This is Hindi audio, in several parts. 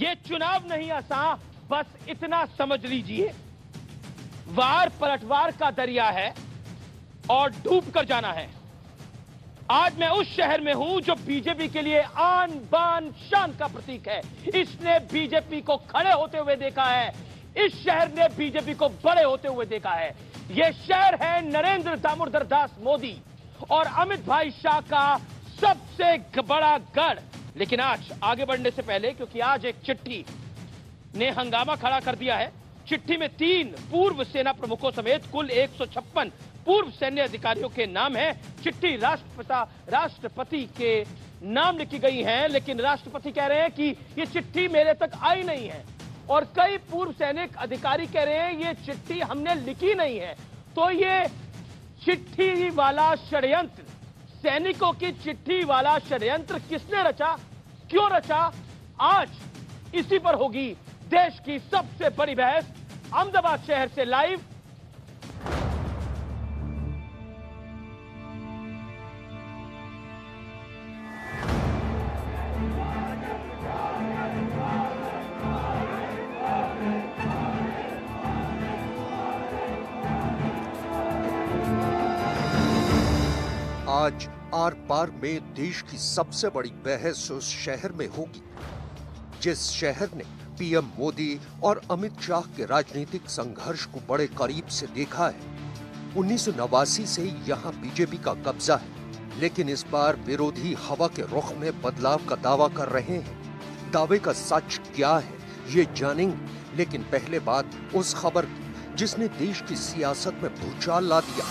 ये चुनाव नहीं आसान, बस इतना समझ लीजिए, वार पलटवार का दरिया है और डूब कर जाना है। आज मैं उस शहर में हूं जो बीजेपी के लिए आन बान शान का प्रतीक है। इसने बीजेपी को खड़े होते हुए देखा है, इस शहर ने बीजेपी को बड़े होते हुए देखा है। यह शहर है नरेंद्र दामोदर दास मोदी और अमित भाई शाह का सबसे बड़ा गढ़। लेकिन आज आगे बढ़ने से पहले, क्योंकि आज एक चिट्ठी ने हंगामा खड़ा कर दिया है। चिट्ठी में 3 पूर्व सेना प्रमुखों समेत कुल 156 पूर्व सैन्य अधिकारियों के नाम है। चिट्ठी राष्ट्रपति के नाम लिखी गई है, लेकिन राष्ट्रपति कह रहे हैं कि यह चिट्ठी मेरे तक आई नहीं है और कई पूर्व सैनिक अधिकारी कह रहे हैं ये चिट्ठी हमने लिखी नहीं है। तो ये चिट्ठी वाला षड्यंत्र, सैनिकों की चिट्ठी वाला षड्यंत्र किसने रचा, क्यों रचा, आज इसी पर होगी देश की सबसे बड़ी बहस। अहमदाबाद शहर से लाइव। आज आर पार में देश की सबसे बड़ी बहस उस शहर में होगी जिस शहर ने पीएम मोदी और अमित शाह के राजनीतिक संघर्ष को बड़े करीब से देखा है। 1989 से यहां बीजेपी का कब्जा है, लेकिन इस बार विरोधी हवा के रुख में बदलाव का दावा कर रहे हैं। दावे का सच क्या है ये जानेंगे, लेकिन पहले बात उस खबर की जिसने देश की सियासत में भूचाल ला दिया।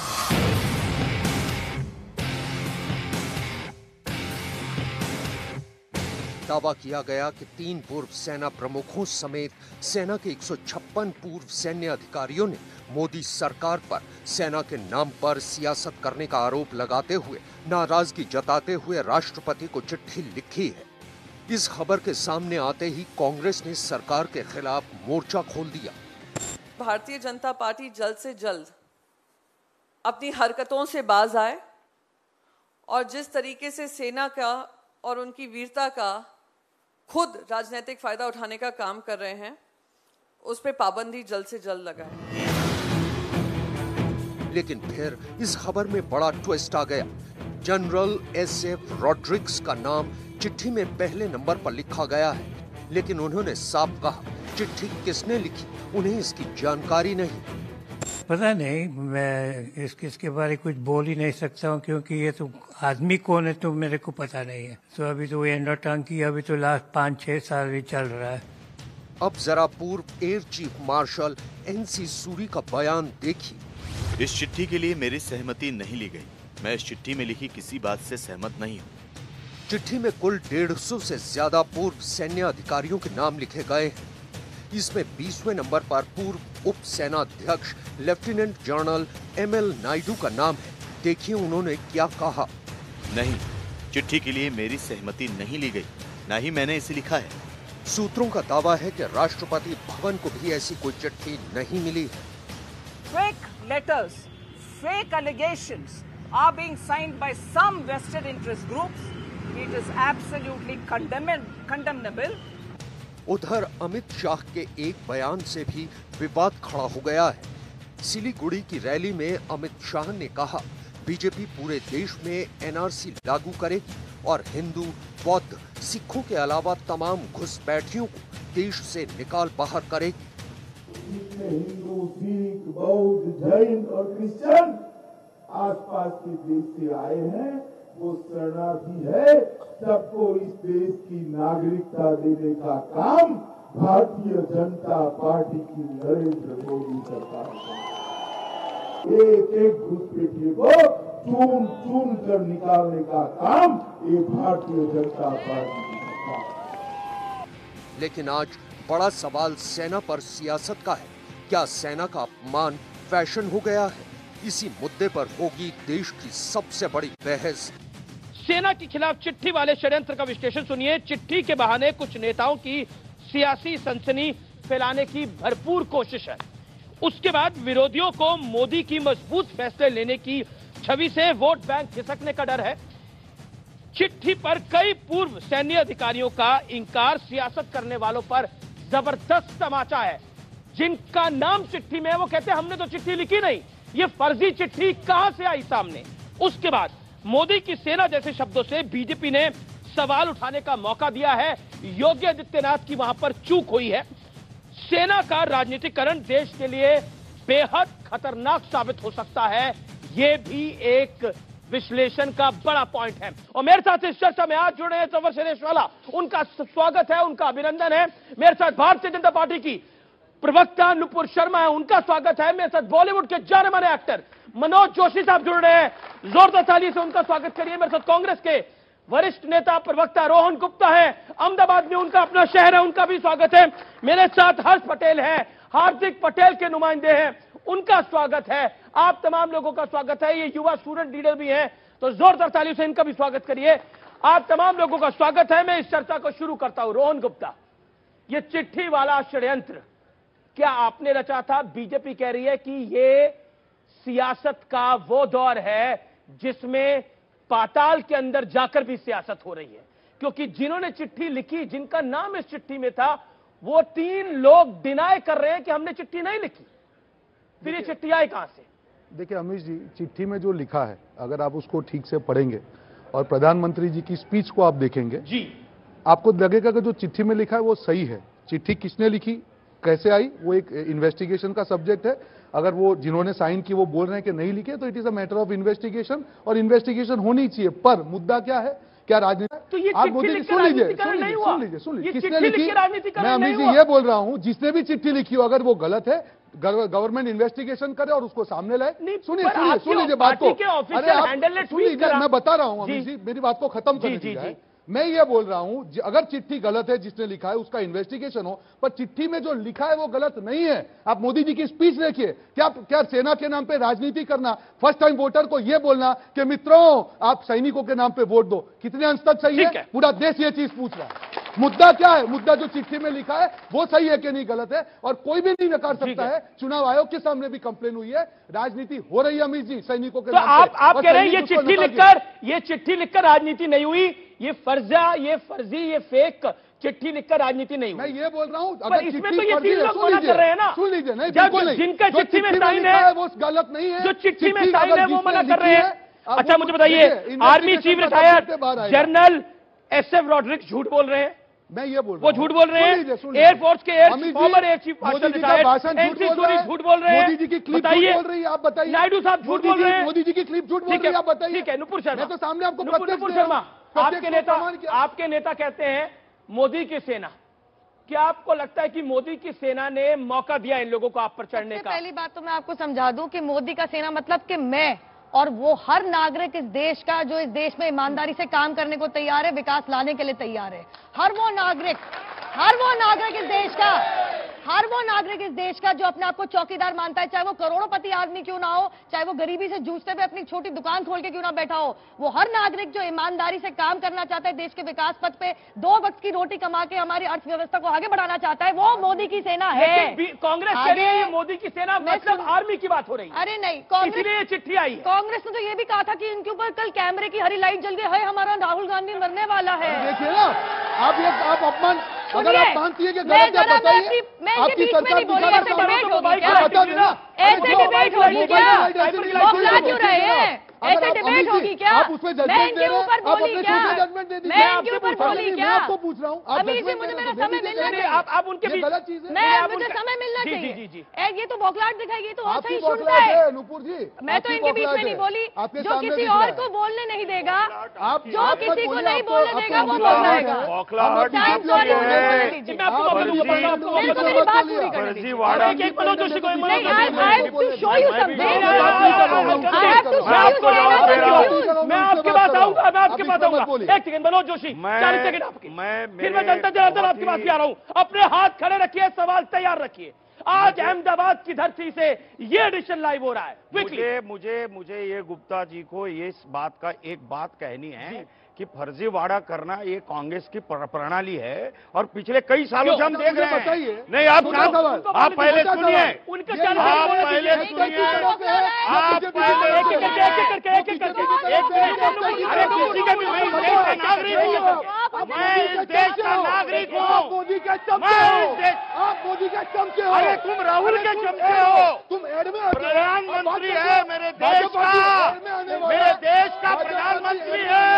दावा किया गया कि 3 पूर्व सेना प्रमुखों समेत सेना के 156 पूर्व सैन्य अधिकारियों ने मोदी सरकार पर सेना के नाम पर सियासत करने का आरोप लगाते हुए नाराजगी जताते हुए राष्ट्रपति को चिट्ठी लिखी है। इस खबर के सामने आते ही कांग्रेस ने सरकार के खिलाफ मोर्चा खोल दिया। भारतीय जनता पार्टी जल्द से जल्द अपनी हरकतों से बाज आए और जिस तरीके से सेना का और उनकी वीरता का खुद राजनीतिक फायदा उठाने का काम कर रहे हैं, उस पे पाबंदी जल्द से जल्द लगाए। लेकिन फिर इस खबर में बड़ा ट्विस्ट आ गया। जनरल एसएफ रॉड्रिग्स का नाम चिट्ठी में पहले नंबर पर लिखा गया है, लेकिन उन्होंने साफ कहा चिट्ठी किसने लिखी उन्हें इसकी जानकारी नहीं। पता नहीं, मैं इसके बारे कुछ बोल ही नहीं सकता हूँ, क्योंकि ये तो आदमी कौन है तो मेरे को पता नहीं है। तो अभी तो एंडर टर्न की अभी तो लास्ट 5-6 साल ही चल रहा है। अब जरा पूर्व air chief marshal NC Suri का बयान देखिए। इस चिट्ठी के लिए मेरी सहमति नहीं ली गई। मैं इस चिट्ठी में लिखी किसी बात से सहमत नहीं हूँ। चिट्ठी में कुल 150 से ज्यादा पूर्व सैन्य अधिकारियों के नाम लिखे गए हैं। इसमें 20वें नंबर पर पूर्व उप सेना अध्यक्ष लेफ्टिनेंट जनरल एमएल नायडू का नाम है। देखिए उन्होंने क्या कहा। नहीं, चिट्ठी के लिए मेरी सहमति नहीं ली गई, न ही मैंने इसे लिखा है। सूत्रों का दावा है कि राष्ट्रपति भवन को भी ऐसी कोई चिट्ठी नहीं मिली है। Fake letters, fake allegations are being signed by some vested interest groups. It is absolutely condemnable. उधर अमित शाह के एक बयान से भी विवाद खड़ा हो गया है। सिलीगुड़ी की रैली में अमित शाह ने कहा बीजेपी पूरे देश में एनआरसी लागू करेगी और हिंदू, बौद्ध, सिखों के अलावा तमाम घुसपैठियों को देश से निकाल बाहर करेगी। हिंदू, सिख, बौद्ध, जैन और क्रिश्चियन आसपास के देश से आए हैं, वो शरणार्थी है। सबको इस देश की नागरिकता देने का काम भारतीय जनता पार्टी की नरेंद्र मोदी सरकार का। एक घुसपैठिए को चुन चुन कर निकालने का काम ये भारतीय जनता पार्टी की सरकार। लेकिन आज बड़ा सवाल सेना पर सियासत का है। क्या सेना का अपमान फैशन हो गया है? इसी मुद्दे पर होगी देश की सबसे बड़ी बहस। सेना के खिलाफ चिट्ठी वाले षड्यंत्र का विश्लेषण सुनिए। चिट्ठी के बहाने कुछ नेताओं की सियासी सनसनी फैलाने की भरपूर कोशिश है। उसके बाद विरोधियों को मोदी की मजबूत फैसले लेने की छवि से वोट बैंक खिसकने का डर है। चिट्ठी पर कई पूर्व सैन्य अधिकारियों का इंकार, सियासत करने वालों पर जबरदस्त तमाचा है। जिनका नाम चिट्ठी में है वो कहते हैं हमने तो चिट्ठी लिखी नहीं, ये फर्जी चिट्ठी कहां से आई सामने। उसके बाद मोदी की सेना जैसे शब्दों से बीजेपी ने सवाल उठाने का मौका दिया है। योगी आदित्यनाथ की वहां पर चूक हुई है। सेना का राजनीतिकरण देश के लिए बेहद खतरनाक साबित हो सकता है, यह भी एक विश्लेषण का बड़ा पॉइंट है। और मेरे साथ इस चर्चा में आज जुड़े हैं सवर शेरेशवाला, उनका स्वागत है, उनका अभिनंदन है। मेरे साथ भारतीय जनता पार्टी की प्रवक्ता नुपुर शर्मा है, उनका स्वागत है। मेरे साथ बॉलीवुड के जाने माने एक्टर मनोज जोशी साहब जुड़ रहे हैं, जोरदार ताली से उनका स्वागत करिए। मेरे साथ कांग्रेस के वरिष्ठ नेता प्रवक्ता रोहन गुप्ता है, अहमदाबाद में उनका अपना शहर है, उनका भी स्वागत है। मेरे साथ हर्ष पटेल है, हार्दिक पटेल के नुमाइंदे हैं, उनका स्वागत है। आप तमाम लोगों का स्वागत है। ये युवा स्टूडेंट लीडर भी हैं, तो जोरदार तालियों से इनका भी स्वागत करिए। आप तमाम लोगों का स्वागत है। मैं इस चर्चा को शुरू करता हूं। रोहन गुप्ता, ये चिट्ठी वाला षड्यंत्र क्या आपने रचा था? बीजेपी कह रही है कि ये सियासत का वो दौर है जिसमें पाताल के अंदर जाकर भी सियासत हो रही है, क्योंकि जिन्होंने चिट्ठी लिखी, जिनका नाम इस चिट्ठी में था, वो 3 लोग डिनाई कर रहे हैं कि हमने चिट्ठी नहीं लिखी। फिर ये चिट्ठी आई कहां से? देखिए अमित जी, चिट्ठी में जो लिखा है, अगर आप उसको ठीक से पढ़ेंगे और प्रधानमंत्री जी की स्पीच को आप देखेंगे जी, आपको लगेगा कि जो चिट्ठी में लिखा है वो सही है। चिट्ठी किसने लिखी, कैसे आई, वो एक इन्वेस्टिगेशन का सब्जेक्ट है। अगर वो जिन्होंने साइन की वो बोल रहे हैं कि नहीं लिखे, तो it is a matter of investigation, और इन्वेस्टिगेशन होनी चाहिए। पर मुद्दा क्या है, क्या राजनीति? तो ये आप मोदी जी सुन लीजिए, किसने लिखी? मैं अमित जी ये बोल रहा हूं, जिसने भी चिट्ठी लिखी हो, अगर वो गलत है, गवर्नमेंट इन्वेस्टिगेशन करे और उसको सामने लाए। सुन लीजिए बात को। अरे आप सुन लीजिए, मैं बता रहा हूं अमित जी, मेरी बात को खत्म करने दीजिए। मैं ये बोल रहा हूं, अगर चिट्ठी गलत है, जिसने लिखा है उसका इन्वेस्टिगेशन हो, पर चिट्ठी में जो लिखा है वो गलत नहीं है। आप मोदी जी की स्पीच देखिए, क्या सेना के नाम पे राजनीति करना, फर्स्ट टाइम वोटर को ये बोलना कि मित्रों आप सैनिकों के नाम पे वोट दो, कितने अंश तक सही है? पूरा देश ये चीज पूछ रहा है। मुद्दा क्या है? मुद्दा जो चिट्ठी में लिखा है वो सही है कि नहीं गलत है, और कोई भी नहीं नकार सकता है। चुनाव आयोग के सामने भी कंप्लेन हुई है, राजनीति हो रही है अमित जी सैनिकों के नाम पे। आप कह रहे हैं ये चिट्ठी लिखकर राजनीति नहीं हुई, ये फर्जी, ये फेक चिट्ठी लिखकर राजनीति नहीं हुई। मैं ये बोल रहा हूं, अगर इसमें तो ये 3 लोग मना कर रहे हैं ना। सुन लीजिए, नहीं बिल्कुल नहीं, जिनका चिट्ठी में साइन है वो गलत नहीं है, जो चिट्ठी में साइन है वो मना कर रहे हैं। अच्छा मुझे बताइए, army chief retired general SF Rodrigues झूठ बोल रहे हैं? मैं ये बोल रहा हूं, वो झूठ बोल रहे हैं। एयरफोर्स के farmer air chief marshal retired NC Suri झूठ बोल रहे हैं। मोदी जी की क्लिप झूठ बोल रही है, आप बताइए। नायडू साहब झूठ बोल रहे हैं। मोदी जी की क्लिप झूठ बोल रही है, आप बताइए। ठीक है, नुपुर शर्मा, मैं तो सामने आपको नुपुर शर्मा, आपके नेता कहते हैं मोदी की सेना, क्या आपको लगता है कि मोदी की सेना ने मौका दिया इन लोगों को आप पर चढ़ने का? पहली बात तो मैं आपको समझा दूं कि मोदी का सेना मतलब कि मैं और वो हर नागरिक इस देश का जो इस देश में ईमानदारी से काम करने को तैयार है, विकास लाने के लिए तैयार है। हर वो नागरिक इस देश का जो अपने आप को चौकीदार मानता है, चाहे वो करोड़पति आदमी क्यों ना हो, चाहे वो गरीबी से जूझते हुए अपनी छोटी दुकान खोल के क्यों ना बैठा हो, वो हर नागरिक जो ईमानदारी से काम करना चाहता है, देश के विकास पथ पे 2 वक्त की रोटी कमा के हमारी अर्थव्यवस्था को आगे बढ़ाना चाहता है, वो मोदी की सेना है। कांग्रेस के लिए ये मोदी की सेना मतलब आर्मी की बात हो रही है। अरे नहीं, कांग्रेस चिट्ठी आई है। कांग्रेस ने तो ये भी कहा था कि इनके ऊपर कल कैमरे की हरी लाइट जल गई है, हमारा राहुल गांधी मरने वाला है। देखिए ना, आप अपमान, अगर आप मानती है कि गलत है बताइए। आपकी सरकार ऐसे डिबेट होगी क्या? ऐसे डिबेट होगी क्या? बौखला क्यों रहे हैं? ऐसे डिबेट होगी क्या? मैं इनके ऊपर बोली क्या? मैं इनके ऊपर बोली क्या? आपको पूछ रहा हूँ, अभी से मुझे मेरा समय मिलना चाहिए। आप उनके बीच गलत चीज है, मुझे समय मिलना चाहिए। ये तो बौखलाहट दिखाएगी, तो और सही सुनता सुनता है। नुपुर जी, मैं तो इनके बीच में नहीं बोली, जो किसी और को बोलने नहीं देगा, जो किसी को नहीं बोलने देगा वो बोलेगा। मेरी बात पूरी करने दीजिए। मैं आपके पास आऊंगा। एक सेकंड मनोज जोशी, 40 सेकंड आपके, फिर मैं जनता जनार्दन आपके पास भी आ रहा हूं। अपने हाथ खड़े रखिए, सवाल तैयार रखिए। आज अहमदाबाद की धरती से ये एडिशन लाइव हो रहा है। मुझे ये गुप्ता जी को ये इस बात का एक बात कहनी है कि फर्जीवाड़ा करना ये कांग्रेस की प्रणाली है, और पिछले कई सालों से हम देख रहे हैं। नहीं, आप पहले सुनिए, अरे किसी का भी मैं इस देश का नागरिक हूँ, मैं इस देश का नागरिक हूँ। आप मोदी के चमचे हो, आप मोदी के चमचे हो। अरे तुम राहुल के चमचे हो। तुम एड में प्रधानमंत्री है मेरे देश का, मेरे देश का प्रधानमंत्री है।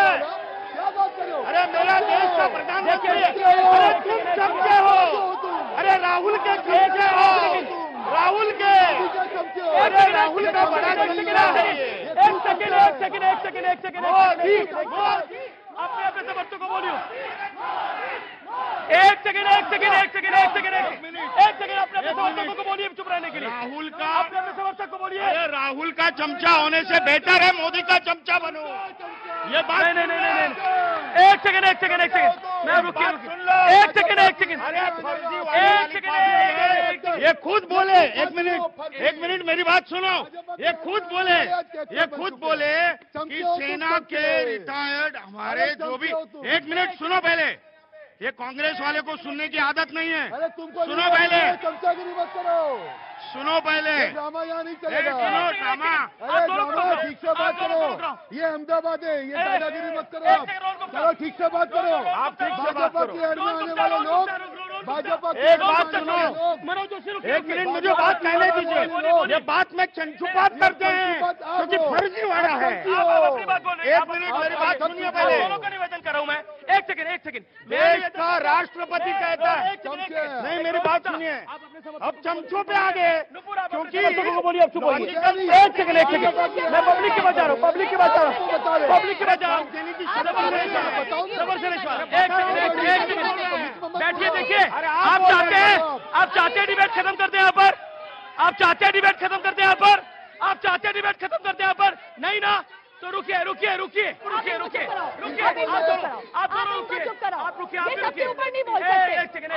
क्या बात कर रहे हो? अरे मेरा देश का प्रधानमंत्री है। अरे तुम चमचे हो, अरे राहुल के चमचे हो, राहुल के। अरे राहुल का बड़ा चमचा है। एक सेकंड अपने अपने से बच्चों को बोलियो। एक सेकंड अपने अपने समर्थकों को बोलिए चुप रहने के लिए। राहुल का अपने अपने समर्थक को बोलिए। अरे राहुल का चमचा होने से बेहतर है मोदी का चमचा बनो। ये बात नहीं। एक सेकंड मैं रुकिए। एक सेकंड ये खुद बोले। एक मिनट मेरी बात सुनो। ये खुद बोले कि सेना के रिटायर्ड हमारे जो भी। एक मिनट सुनो पहले। ये कांग्रेस वाले को सुनने की आदत नहीं है। सुनो पहले, चमचागिरी मत करो। सुनो पहले। ड्रामा यहाँ नहीं चलेगा। ड्रामा। अरे ड्रामा ठीक से बात करो। ये अहमदाबाद है, ये दादागिरी मत करो। चलो ठीक से बात करो। आप ठीक से बात भाजपा की एड में आने वाले लोग, भाजपा की एक बात सुनो। एक मिनट मुझे बात कहने दीजिए। ये बात में चंचुपात करते हैं क्योंकि फर्जीवाड़ा है। एक मिनट मेरी बात सुनिए पहले। दोनों का निवेदन कर रहा हूं मैं। एक सेकंड देश का राष्ट्रपति कहता है। नहीं मेरी बात सुनिए। अब चमचों पे आ गए क्योंकि बोलिए। अब चुप होइए। एक सेकंड मैं पब्लिक के पास जा रहा हूँ। बैठिए। देखिए आप चाहते हैं डिबेट खत्म करते हैं यहाँ पर। आप चाहते हैं डिबेट खत्म करते हैं यहाँ पर। नहीं ना, तो रुकिए। आप दोनों रुकिए। एक सेकंड।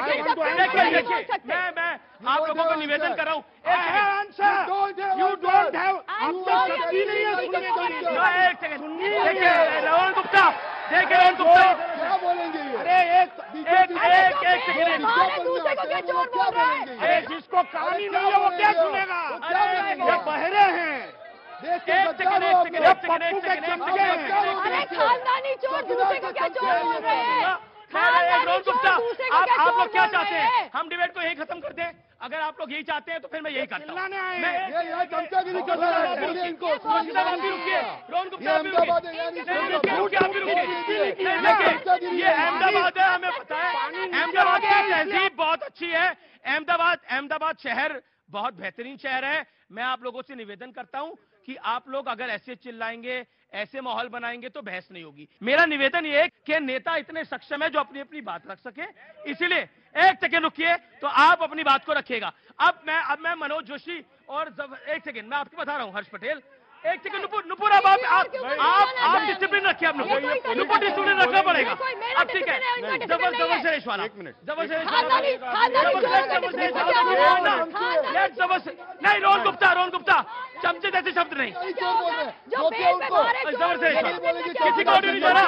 मैं आप लोगों को निवेदन कर रहा हूँ। यू डोंट हैव शक्ति नहीं है। एक सेकंड देखिए रोहन गुप्ता। क्या बोलेंगे? अरे एक सेकंड। अरे जिसको कहानी नहीं है वो क्या सुनेगा? ये बहरे हैं। अरे खानदानी चोर दूसरे को क्या चोर बोल रहे हैं? रोहन गुप्ता आप लोग क्या चाहते हैं? हम डिबेट को यही खत्म कर दें? अगर आप लोग यही चाहते हैं तो फिर मैं यही करता हूँ। ये चमचागिरी कर रहा है। बोलिए इनको। आप भी रुकिए। रोहन गुप्ता आप भी रुकिए। ये अहमदाबाद है, हमें पता है। अहमदाबाद की तहजीब बहुत अच्छी है। अहमदाबाद शहर बहुत बेहतरीन शहर है। मैं आप लोगों से निवेदन करता हूं कि आप लोग अगर ऐसे चिल्लाएंगे, ऐसे माहौल बनाएंगे तो बहस नहीं होगी। मेरा निवेदन ये है कि नेता इतने सक्षम है जो अपनी अपनी बात रख सके। इसलिए एक सेकंड रुकिए तो आप अपनी बात को रखिएगा। अब मैं मनोज जोशी और एक सेकंड मैं आपको बता रहा हूं हर्ष पटेल। एक सेकंड नुपुर अब आप डिसिप्लिन रखिए। आप नुपुर डिसिप्लिन रखना पड़ेगा। अब ठीक है। जबरदस्त वाला नहीं। रोहन गुप्ता चमचे जैसे शब्द नहीं। किसी को नहीं जाना।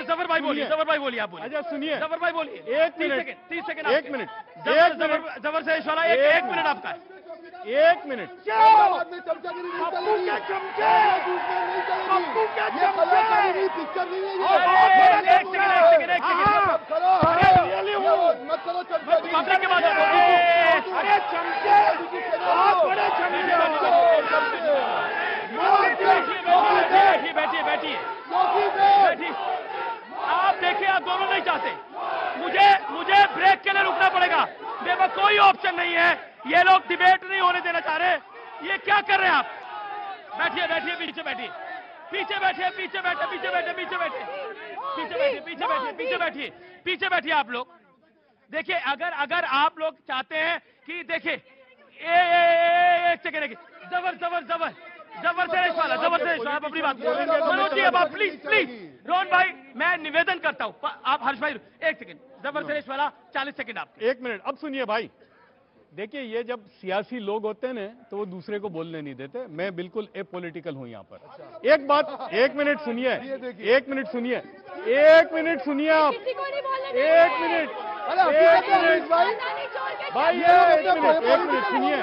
जबर भाई बोलिए। आप बोलिए। अच्छा सुनिए। जबर भाई बोलिए। 30 सेकंड। एक मिनट। जबरदस्त वाला एक मिनट आपका है। 1 मिनट। चमचागिरी नहीं चलेगी। पिक्चर नहीं है। मत करो पब्लिक के बाद। अरे चमचे बहुत बड़े बैठिए। आप देखिए आप दोनों नहीं चाहते। मुझे ब्रेक के लिए रुकना पड़ेगा। मेरे पास कोई ऑप्शन नहीं है। ये लोग डिबेट नहीं होने देना चाह रहे। ये क्या कर रहे हैं आप? बैठिए पीछे बैठिए आप लोग। देखिए अगर आप लोग चाहते हैं कि देखिए एक सेकंड जबरदस्त वाला आप अपनी बात मनोज जी। अब आप प्लीज रोहन भाई मैं निवेदन करता हूं। आप हर्ष भाई एक सेकंड। जबरदस्त वाला 40 सेकंड आप। 1 मिनट। अब सुनिए भाई, देखिए ये जब सियासी लोग होते हैं ना तो वो दूसरे को बोलने नहीं देते। मैं बिल्कुल एपॉलिटिकल हूं यहाँ पर। एक बात 1 मिनट सुनिए। 1 मिनट सुनिए। 1 मिनट सुनिए आप। 1 मिनट भाई 1 मिनट सुनिए।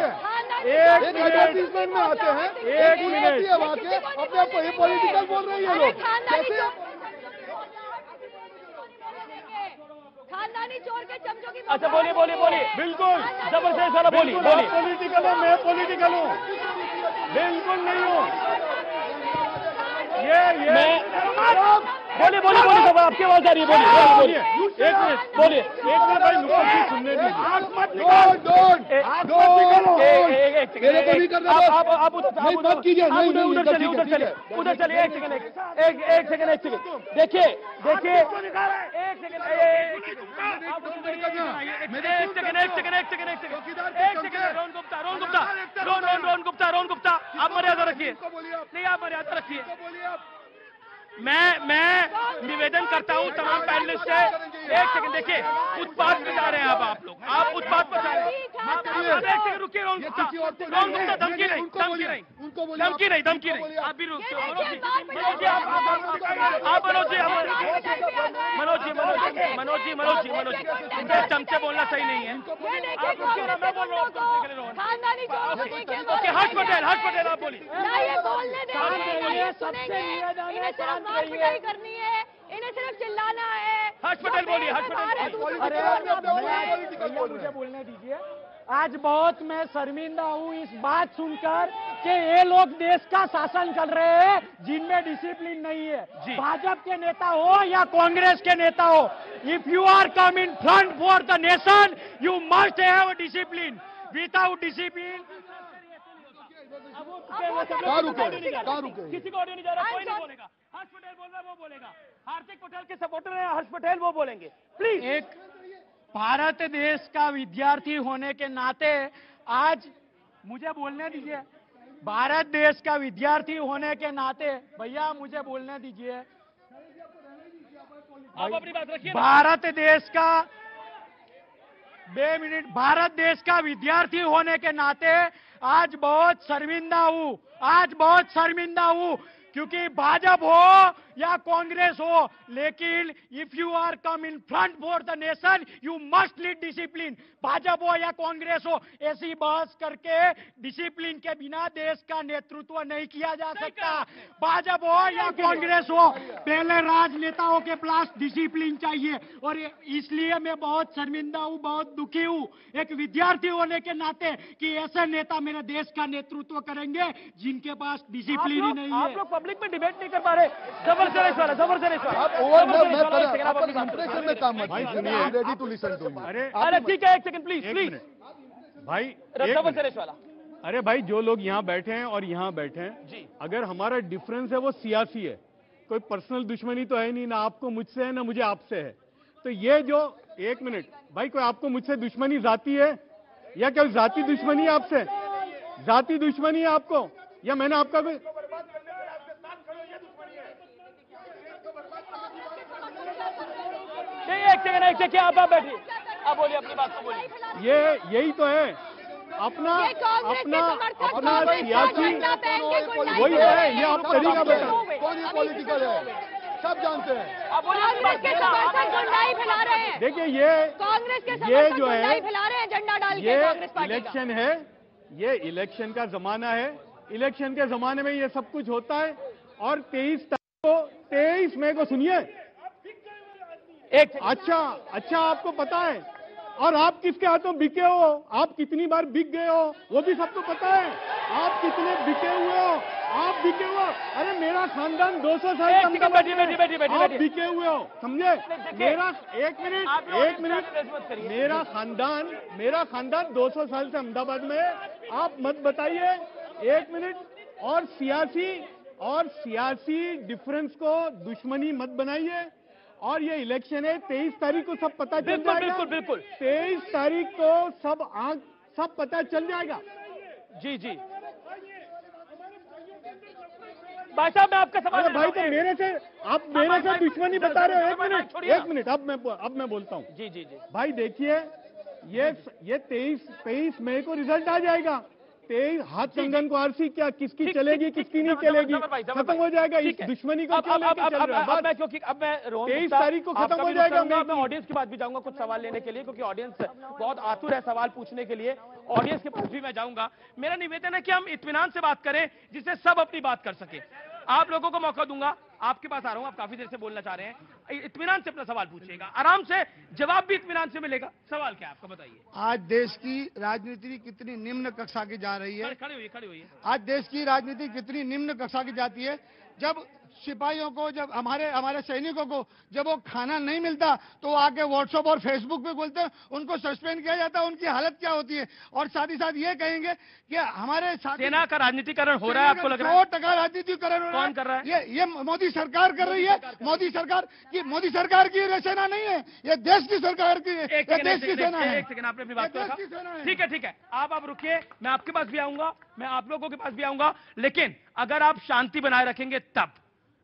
एक एडवर्टीजमेंट में आते हैं, एक मिनट वहाँ के अपने आप को ये पॉलिटिकल बोल रही है लोग कैसे? खानदानी चोर के चमचों की। अच्छा बोलिए बोलिए बोलिए। बिल्कुल जबरदस्त वाला बोलिए बोलिए। पॉलिटिकल है, मैं पॉलिटिकल हूँ? बिल्कुल नहीं हूँ। ये बोलिए बोलिए बोलिए सब आपकी आवाज आ रही है। बोलिए बोलिए एक मिनट बोलिए। एक मिनट भाई, नुकसान की सुनने दीजिए। मेरे को नहीं करना बस। आप उधर कीजिए, उधर चलिए उधर चलिए उधर चलिए। एक सेकंड एक सेकंड देखिए देखिए एक सेकंड रोहन गुप्ता आप मर्यादा रखिए। नहीं आप मर्यादा रखिए। मैं निवेदन करता हूं तमाम पैनलिस्ट से। एक सेकंड देखिए, उत्पात पे जा रहे हैं आप लोग, आप उत्पात पर जा रहे हैं। एक सेकंड रुकिए। रोहन गुप्ता धमकी नहीं धमकी नहीं। आप भी रुकिए। मनोज जी चमचे बोलना सही नहीं है। आप रुकिए ना, मैं बोल रहा हूँ। हर्ष पटेल आप बोलिए। पिटाई करनी है, इन्हें सिर्फ चिल्लाना है। हर्ष पटेल बोलिए। मुझे बोलने दीजिए। आज बहुत मैं शर्मिंदा हूँ इस बात सुनकर कि ये लोग देश का शासन कर रहे हैं जिनमें डिसिप्लिन नहीं है। भाजपा के नेता हो या कांग्रेस के नेता हो, if you are come in front for the nation you must have discipline. Without discipline किसी को ऑडियो नहीं जा रहा, कोई नहीं बोलेगा। हर्ष पटेल बोल रहा है, वो बोलेगा। हार्दिक पटेल के सपोर्टर हैं हर्ष पटेल, वो बोलेंगे प्लीज। एक भारत देश का विद्यार्थी होने के नाते आज मुझे बोलने दीजिए। भारत देश का विद्यार्थी होने के नाते भैया मुझे बोलने दीजिए। आप अपनी बात रखिए। भारत देश का 2 मिनट। भारत देश का विद्यार्थी होने के नाते आज बहुत शर्मिंदा हूँ क्योंकि भाजपा हो या कांग्रेस हो, लेकिन if you are come in front for the nation you must lead discipline. Bhajpa हो या कांग्रेस हो, ऐसी बहस करके डिसिप्लिन के बिना देश का नेतृत्व नहीं किया जा सकता। भाजपा हो या कांग्रेस हो, पहले राजनेताओं के पास डिसिप्लिन चाहिए। और इसलिए मैं बहुत शर्मिंदा हूँ, बहुत दुखी हूँ एक विद्यार्थी होने के नाते कि ऐसे नेता मेरे देश का नेतृत्व करेंगे जिनके पास डिसिप्लिन ही नहीं है। आप लोग पब्लिक में डिबेट नहीं कर पा रहे। जबरदस्त वाला अरे ठीक है, एक सेकंड प्लीज भाई। जबरदस्त वाला। अरे भाई, जो लोग यहाँ बैठे हैं और यहाँ बैठे हैं जी, अगर हमारा डिफरेंस है वो सियासी है, कोई पर्सनल दुश्मनी तो है नहीं, ना आपको मुझसे है ना मुझे आपसे है। तो ये जो 1 मिनट भाई, कोई आपको मुझसे दुश्मनी जाती है या क्या जाति दुश्मनी है आपसे? जाति दुश्मनी है आपको या मैंने आपका कोई? एक सेकंड आप बैठिए, आप बोलिए अपनी बात को बोलिए। यही तो है अपना सियासी वही है। ये आप तरीका बताओ कौन ये पॉलिटिकल है, सब जानते हैं। देखिए ये जो है झंडा डाल के ये कांग्रेस पार्टी इलेक्शन है, ये इलेक्शन का जमाना है। इलेक्शन के जमाने में ये सब कुछ होता है। और 23 मई को सुनिए। अच्छा आपको पता है और आप किसके हाथों बिके हो, आप कितनी बार बिक गए हो वो भी सबको पता है। आप कितने बिके हुए हो, आप बिके हुए हो। अरे मेरा खानदान 200 साल आप बिके हुए हो, समझे? मेरा एक मिनट मेरा खानदान 200 साल से अहमदाबाद में है। आप मत बताइए। 1 मिनट। और सियासी डिफरेंस को दुश्मनी मत बनाइए। और ये इलेक्शन है 23 तारीख को सब पता चल जाएगा। बिल्कुल 23 तारीख को सब पता चल जाएगा। जी भाई साहब, मैं आपका सवाल। भाई तो मेरे से दुश्मनी बता रहे हो। एक मिनट अब मैं बोलता हूँ। जी भाई देखिए, ये 23 मई को रिजल्ट आ जाएगा। हाथ कंगन को आरसी क्या किसकी चलेगी किसकी नहीं चलेगी, खत्म हो जाएगा इस दुश्मनी को। क्यों लेके चल रहे हैं? क्योंकि अब मैं 23 तारीख को खत्म हो जाएगा। मैं ऑडियंस के पास भी जाऊंगा कुछ सवाल लेने के लिए, क्योंकि ऑडियंस बहुत आतुर है सवाल पूछने के लिए। ऑडियंस के पास भी मैं जाऊंगा। मेरा निवेदन है कि हम इत्मीनान से बात करें जिससे सब अपनी बात कर सके। आप लोगों को मौका दूंगा, आपके पास आ रहा हूं, आप काफी देर से बोलना चाह रहे हैं, इत्मीनान से अपना सवाल पूछिएगा, आराम से, जवाब भी इत्मीनान से मिलेगा। सवाल क्या है आपका, बताइए। आज देश की राजनीति कितनी निम्न कक्षा की जा रही है। खड़े होइए। आज देश की राजनीति कितनी निम्न कक्षा की जाती है। जब सिपाहियों को, जब हमारे सैनिकों को जब वो खाना नहीं मिलता तो वो आके व्हाट्सएप और फेसबुक पे बोलते हैं, उनको सस्पेंड किया जाता है। उनकी हालत क्या होती है। और साथ ही साथ ये कहेंगे कि हमारे सेना का राजनीतिकरण हो रहा है, आपको लग रहा है? 100% राजनीतिकरण हो रहा है। कौन कर रहा है? ये मोदी सरकार कर रही है। मोदी सरकार की ये सेना नहीं है, ये देश की सरकार की, देश की सेना है। एक सेकंड, आपने अपनी बात को रखा। ठीक है, आप रुकिए, मैं आपके पास भी आऊंगा, मैं आप लोगों के पास भी आऊंगा, लेकिन अगर आप शांति बनाए रखेंगे तब।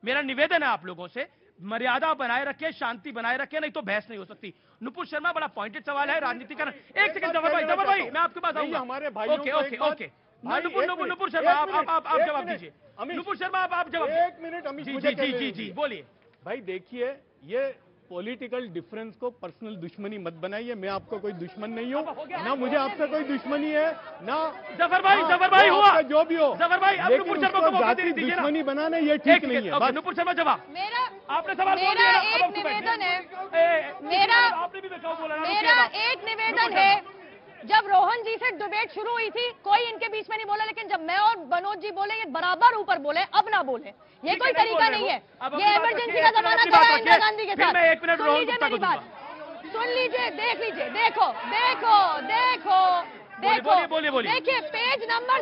मेरा निवेदन है आप लोगों से, मर्यादा बनाए रखें, शांति बनाए रखें, नहीं तो बहस नहीं हो सकती। नुपुर शर्मा, बड़ा पॉइंटेड सवाल है, राजनीतिकरण। एक सेकंड जफर भाई, मैं आपके पास आऊंगा। हमारे ओके। नुपुर शर्मा, आप जवाब दीजिए। नुपुर शर्मा, आप जवाब। 1 मिनट जी, बोलिए। भाई देखिए, ये पॉलिटिकल डिफरेंस को पर्सनल दुश्मनी मत बनाइए। मैं आपको कोई दुश्मन नहीं हूँ, ना मुझे आपसे कोई दुश्मनी है, ना जफर भाई हुआ जो भी हो। जफर भाई, अब नुपुर शर्मा को मौका दीजिए ना। दुश्मनी बनाना ये ठीक नहीं है। नुपुर शर्मा जवाब। आपने सवाल बोल मेरा दिया, एक निवेदन है, आपने भी बोला ना। मेरा एक निवेदन है, जब रोहन जी से डिबेट शुरू हुई थी कोई इनके बीच में नहीं बोला, लेकिन जब मैं और मनोज जी बोले ये बराबर ऊपर बोले, अब ना बोले, ये कोई तरीका नहीं है। ये इमरजेंसी का जमाना था इंदिरा गांधी के साथ। सुन लीजिए मेरी बात, सुन लीजिए, देख लीजिए, देखो। बोलिए। देखिए पेज नंबर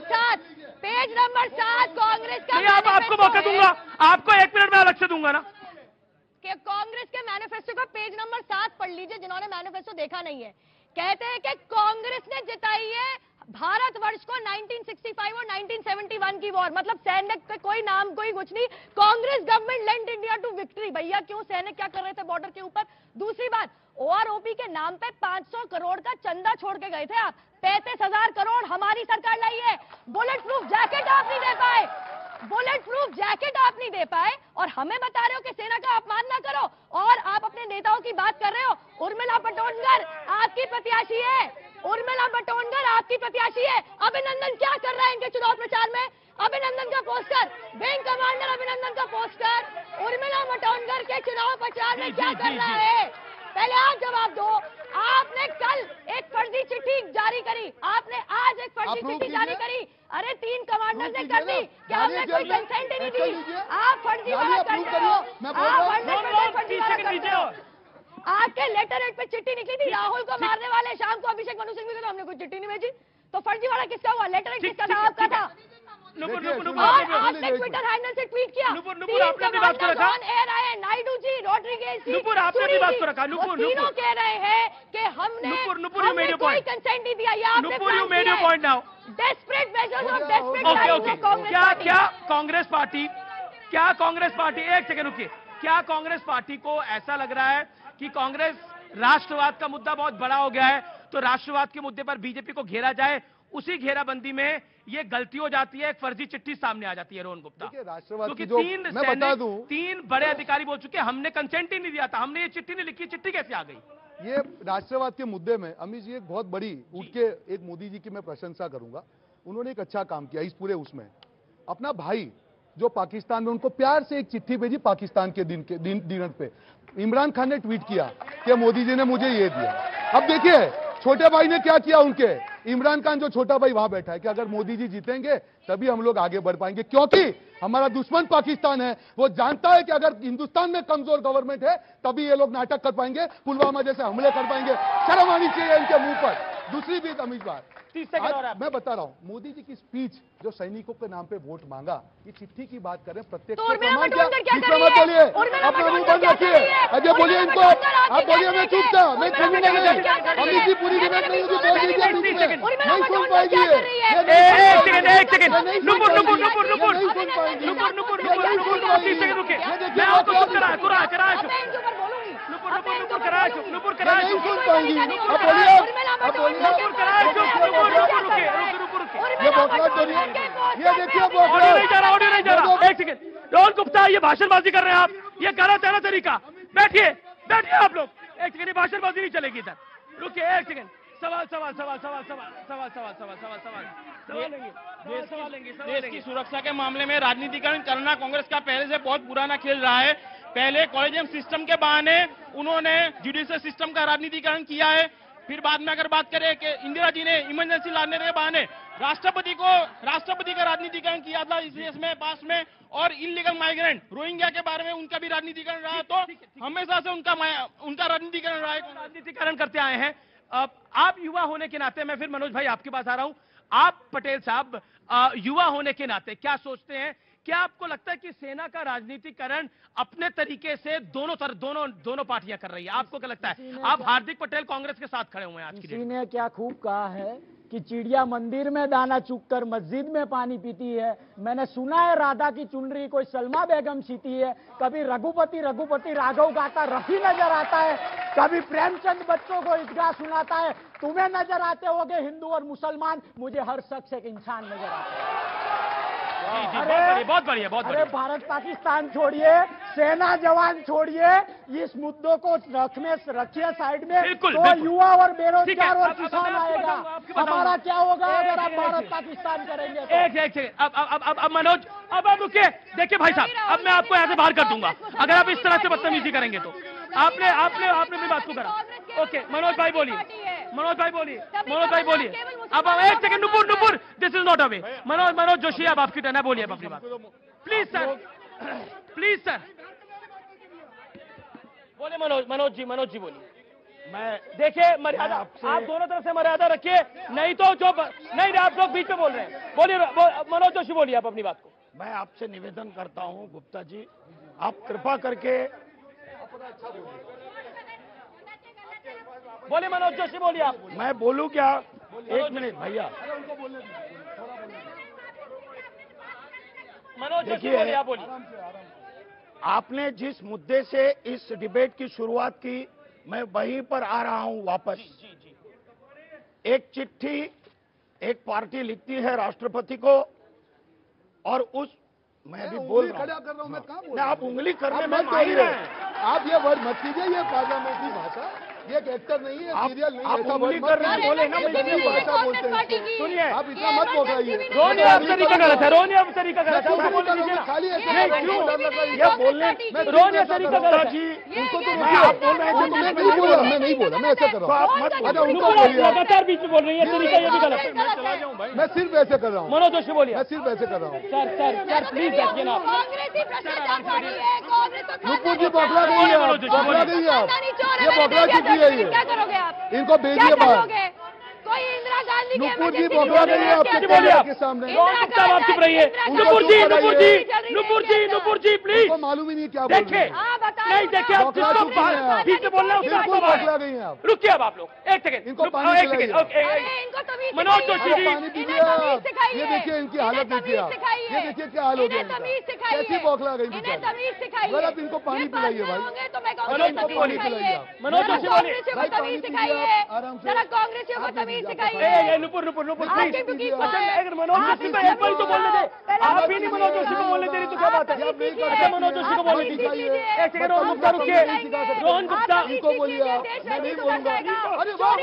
7 कांग्रेस का। आपको मौका दूंगा, आपको 1 मिनट में अलग से दूंगा ना। कि कांग्रेस के मैनिफेस्टो का पेज नंबर 7 पढ़ लीजिए, जिन्होंने मैनिफेस्टो देखा नहीं है। कहते हैं कि कांग्रेस ने जिताई है भारतवर्ष को 1965 और 1971 की वॉर, मतलब सैनिक का कोई नाम कोई कुछ नहीं, Congress government lend India to victory. भैया क्यों, सैनिक क्या कर रहे थे बॉर्डर के ऊपर। दूसरी बात, OROP के नाम पे 500 करोड़ का चंदा छोड़ के गए थे आप, 35,000 करोड़ हमारी सरकार लाई है। बुलेट प्रूफ जैकेट आप नहीं दे पाए, और हमें बता रहे हो कि सेना का अपमान ना करो, और आप अपने नेताओं की बात कर रहे हो। उर्मिला बटोनगर आपकी प्रत्याशी है, अभिनंदन क्या कर रहा है इनके चुनाव प्रचार में। अभिनंदन का पोस्टर, विंग कमांडर अभिनंदन का पोस्टर उर्मिला बटोनगर के चुनाव प्रचार में क्या कर रहा है, पहले आप जवाब दो। आपने कल एक फर्जी चिट्ठी जारी करी, आपने आज एक फर्जी चिट्ठी जारी करी। अरे 3 कमांडर ने कर दी, क्या हमने कोई कंसेंट ही नहीं दी। आप फर्जीवाड़ा करते हो, आपके लेटर हेड पे चिट्ठी निकली थी, राहुल को मारने वाले शाम को अभिषेक मनु सिंह भी, तो हमने कोई चिट्ठी नहीं भेजी। तो फर्जीवाड़ा किसका हुआ, लेटर हेड किसका था, आपका था। आपने ट्विटर हैंडल से ट्वीट किया, नायडू जी, रॉड्रिगेज जी, तीनों कह रहे हैं कि हमने कोई कंसेंट नहीं दिया। Desperate measures of desperate. क्या कांग्रेस पार्टी, एक सेकंड रुकिए, क्या कांग्रेस पार्टी को ऐसा लग रहा है कि कांग्रेस राष्ट्रवाद का मुद्दा बहुत बड़ा हो गया है, तो राष्ट्रवाद के मुद्दे पर बीजेपी को घेरा जाए, उसी घेराबंदी में ये गलती हो जाती है, एक फर्जी चिट्ठी सामने आ जाती है रोहन गुप्ता। क्योंकि 3 बड़े अधिकारी बोल चुके हमने कंसेंट ही नहीं दिया था, हमने ये चिट्ठी नहीं लिखी, चिट्ठी कैसे आ गई। ये राष्ट्रवाद के मुद्दे में अमित जी एक बहुत बड़ी उठ के एक मोदी जी की मैं प्रशंसा करूंगा। उन्होंने एक अच्छा काम किया इस पूरे उसमें। अपना भाई जो पाकिस्तान में, उनको प्यार से एक चिट्ठी भेजी पाकिस्तान के दिन पे। इमरान खान ने ट्वीट किया कि मोदी जी ने मुझे ये दिया। अब देखिए छोटे भाई ने क्या किया, उनके इमरान खान जो छोटा भाई वहां बैठा है कि अगर मोदी जी जीतेंगे तभी हम लोग आगे बढ़ पाएंगे, क्योंकि हमारा दुश्मन पाकिस्तान है। वो जानता है कि अगर हिंदुस्तान में कमजोर गवर्नमेंट है तभी ये लोग नाटक कर पाएंगे, पुलवामा जैसे हमले कर पाएंगे। शर्म आनी चाहिए इनके मुंह पर। दूसरी भी अमित बात, मैं बता रहा हूं, मोदी जी की स्पीच जो सैनिकों के नाम पे वोट मांगा, ये चिट्ठी की बात करें, प्रत्येक बोलिए, अपना मुंह बंद रखिए। अजय बोलिए इनको, आप बोलिए, मैं चुप था, मैं सुनूंगा नहीं। अमित जी पूरी डिबेट नहीं होगी, बोल दीजिए, नहीं सुन पाएगी। ये बौखलाहट तो नहीं, ये देखिए ऑडियो नहीं जा रहा, ऑडियो नहीं जा रहा। एक सेकंड, रोहन गुप्ता, ये भाषणबाजी कर रहे हैं आप, ये गलत है ना तरीका। बैठिए, बैठिए आप लोग। एक सेकंड, भाषणबाजी नहीं चलेगी इधर। रुकिए एक सेकंड। सवाल सवाल सवाल सवाल सवाल सवाल सवाल सवाल सवाल सवाल लेंगे। देश की सुरक्षा के मामले में राजनीतिकरण करना कांग्रेस का पहले से बहुत पुराना खेल रहा है। पहले कॉलेजियम सिस्टम के बहाने उन्होंने जुडिशियल सिस्टम का राजनीतिकरण किया है। फिर बाद में अगर बात करें कि इंदिरा जी ने इमरजेंसी लाने के बहाने राष्ट्रपति का राजनीतिकरण किया था इस देश में पास में, और इलीगल माइग्रेंट रोहिंग्या के बारे में उनका भी राजनीतिकरण रहा। तो हमेशा से उनका राजनीतिकरण रहा है, राजनीतिकरण करते आए हैं। आप युवा होने के नाते, मैं फिर मनोज भाई आपके पास आ रहा हूं। आप पटेल साहब युवा होने के नाते क्या सोचते हैं? क्या आपको लगता है कि सेना का राजनीतिकरण अपने तरीके से दोनों पार्टियां कर रही है? आपको क्या लगता है? आप हार्दिक पटेल कांग्रेस के साथ खड़े हुए हैं आज की डेट में। किसी ने क्या खूब कहा है कि चिड़िया मंदिर में दाना चुगकर मस्जिद में पानी पीती है। मैंने सुना है राधा की चुनरी कोई सलमा बेगम सीती है। कभी रघुपति राघव गाता रफी नजर आता है, कभी प्रेमचंद बच्चों को ईदगाह सुनाता है। तुम्हें नजर आते होंगे हिंदू और मुसलमान, मुझे हर शख्स एक इंसान नजर आता है। बहुत बढ़िया। अरे भारत पाकिस्तान छोड़िए, सेना जवान छोड़िए, इस मुद्दों को रखिए साइड में। तो युवा और बेरोजगार और किसान आएगा। हमारा क्या होगा अगर आप भारत पाकिस्तान करेंगे? एक अब मनोज, अब आप रुकिए। देखिए भाई साहब, अब मैं आपको यहाँ से बाहर कर दूंगा अगर आप इस तरह से बदतमीजी करेंगे तो। आपने भी बात को करा। ओके, मनोज भाई बोलिए। अब एक second, Nupur, this is not a way. Manoj Joshi, अब आपकी टर्न है, बोलिए अब अपनी बात। प्लीज सर बोलिए। मनोज जी बोलिए। मैं देखिए, मर्यादा आप दोनों तरफ से मर्यादा रखिए, नहीं तो नहीं आप लोग बीच में बोल रहे हैं। बोलिए मनोज जोशी, बोलिए आप अपनी बात को। मैं आपसे निवेदन करता हूं गुप्ता जी, आप कृपा करके बोलिए। मनोज जोशी बोलिए आप। मैं बोलूं क्या? एक मिनट भैया, मनोज जोशी बोलिए, आप बोलिए। आपने जिस मुद्दे से इस डिबेट की शुरुआत की, मैं वहीं पर आ रहा हूं वापस। एक चिट्ठी एक पार्टी लिखती है राष्ट्रपति को, और उस मैं भी बोल रहा हूं, आप उंगली करने में माहिर हैं। आप ये वर्ड मत कीजिए, ये पार्लियामेंट्री भाषा, ये एक एक्टर नहीं है, सीरियल नहीं है। आप उंगली कर रहे हैं, बोले ना, मैं भाषा बोलते हैं। सुनिए, आप इतना मत बोलिए। रोनी आप तरीका गलत है, रोनी आप तरीका गलत है। खाली ये बोलने रोनी तरीका गलत जी, उनको तो आप बोल रहे हैं। मैं नहीं बोला, मैं ऐसा कर रहा हूँ। लगातार बीच में बोल रही है, तरीका ये भी गलत है। मैं सिर्फ ऐसे कर रहा हूँ। मनोज जोशी बोलिए। मैं सिर्फ ऐसे कर रहा हूँ। सर प्लीज बैठिए ना। नुपुर जी बौखला गई है, आप ये बौखला चुकी है। ये क्या करोगे आप? इनको भेजिए बाहर। कोई इंदिरा गांधी नुपुर जी बौखला गई है आपके सामने। आप चुप रहिए। नुपुर जी प्लीज। मालूम ही नहीं क्या देखिए, नहीं देखिए, आप जिसको बीच में बोलना है उसको बौखला गई है आप। रुकिए अब आप लोग, एक सेकंड, इनको मनोज जोशी जी, पानी पीजिए आप। ये देखिए इनकी हालत देखिए आप, ये देखिए क्या हाल हो गया इनका। कैसी बौखला गई बेचारी। अगर आप इनको पानी पिलाइए भाई, मनोज जोशी बोलिए। मनोज जोशी बोलिए। आराम से। कांग्रेसियों को तमीज सिखाइए। नुपुर प्लीज। अच्छा, अगर मनोज जोशी को एक बार तो बोलने दे। आप ही नहीं मनोज जोशी को बोलने दे रही तो क्या बात है? अच्छा, मनोज जोशी को बोलने दीजिए। एक सेकंड, रोहन गुप्ता रुकिए। रोहन गुप्ता, इनको बोलिए आप, मैं नहीं बोलूंगा। अरे वाह,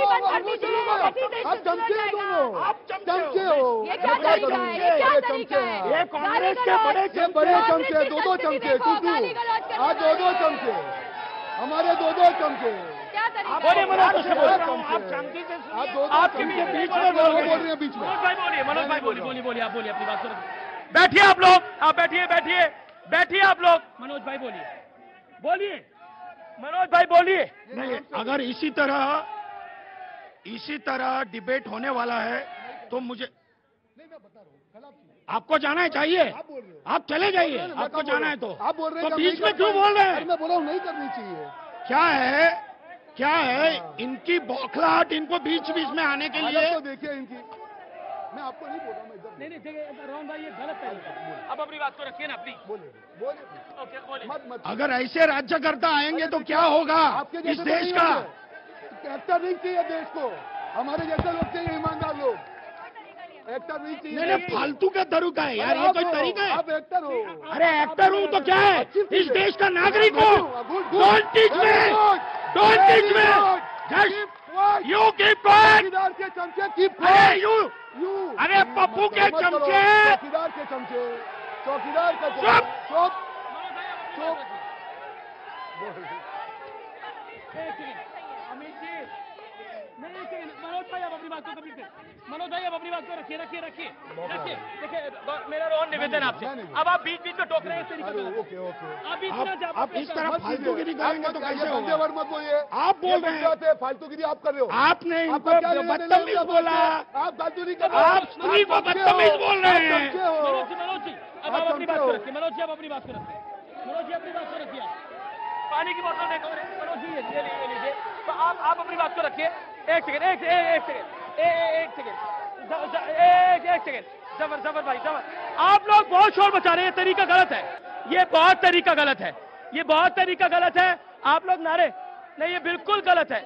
आप चमचे हो दोनों, आप चमचे हो। ये क्या तरीका है? ये क्या तरीका है? ये कांग्रेस के बड़े चमचे, दो चमचे, टूटू आज दो चमचे, हमारे दो चमचे। बोलिए मनोज जोशी बोलिए। आप शांति से आपके बीच में बोल रहे हैं, बीच में। मनोज भाई बोलिए, आप बोलिए अपनी बात सुनो। बैठिए आप लोग, आप बैठिए आप लोग। मनोज भाई बोलिए। मनोज भाई बोलिए। नहीं, अगर इसी तरह डिबेट होने वाला है तो मुझे आपको जाना चाहिए। आप चले जाइए, आपको जाना है तो। आप बोल रहे हैं बीच में क्यों बोल रहे हैं? मैं बोला हूँ नहीं करनी चाहिए। क्या है इनकी बौखलाहट, इनको बीच में आने के लिए। तो देखिए इनकी, मैं आपको नहीं बोल रहा, मैं इधर नहीं देखिए रोहन भाई, ये गलत है। अब अपनी बात को रखिए ना प्लीज। बोलिए। अगर ऐसे राज्यकर्ता आएंगे तो क्या होगा इस देश का? एक्टर नहीं चाहिए देश को, हमारे जैसे लोग चाहिए, ईमानदार लोग। एक्टर नहीं चाहिए। नहीं फालतू का तरीका है यार, ये कोई तरीका है? आप एक्टर हो। अरे एक्टर हूँ तो क्या है, इस देश का नागरिक हूँ। Don't teach me, don't teach me, just you keep quiet. चौकीदार के चमचे कीप अरे यू, अरे पप्पू के चमचे, चौकीदार के चमचे, चौकीदार का चुप चुप चुप। अमित जी, मनोज भाई, आप अपनी बात को कंप्लीट करें। मनोज भाई, आप अपनी बात को रखिए। देखिए, मेरा रोहन निवेदन आपसे, अब आप बीच बीच में टोक रहे हैं इस तरीके से। ओके ओके, आप इस तरह फालतूगिरी करेंगे तो कैसे होगा? वर्ड मत बोलिए, आप बोल रहे हैं फालतूगिरी आप कर रहे हो। आपने इनको बदतमीज बोला, आप फालतूगिरी कर आप स्त्री को बदतमीज बोल रहे हैं। मनोज जी, अब आप अपनी बात को रखिए। मनोज जी, आप अपनी बात को रखिए। मनोज जी, अपनी बात को रखिए। पानी की बोतल नहीं करो मनोज जी, ये लीजिए। तो आप अपनी बात को रखिए। एक सेकेंड, जबर भाई, जबर। आप लोग बहुत शोर मचा रहे हैं, तरीका गलत है। ये बहुत तरीका गलत है, ये बहुत तरीका गलत है। आप लोग नारे नहीं, ये बिल्कुल गलत है।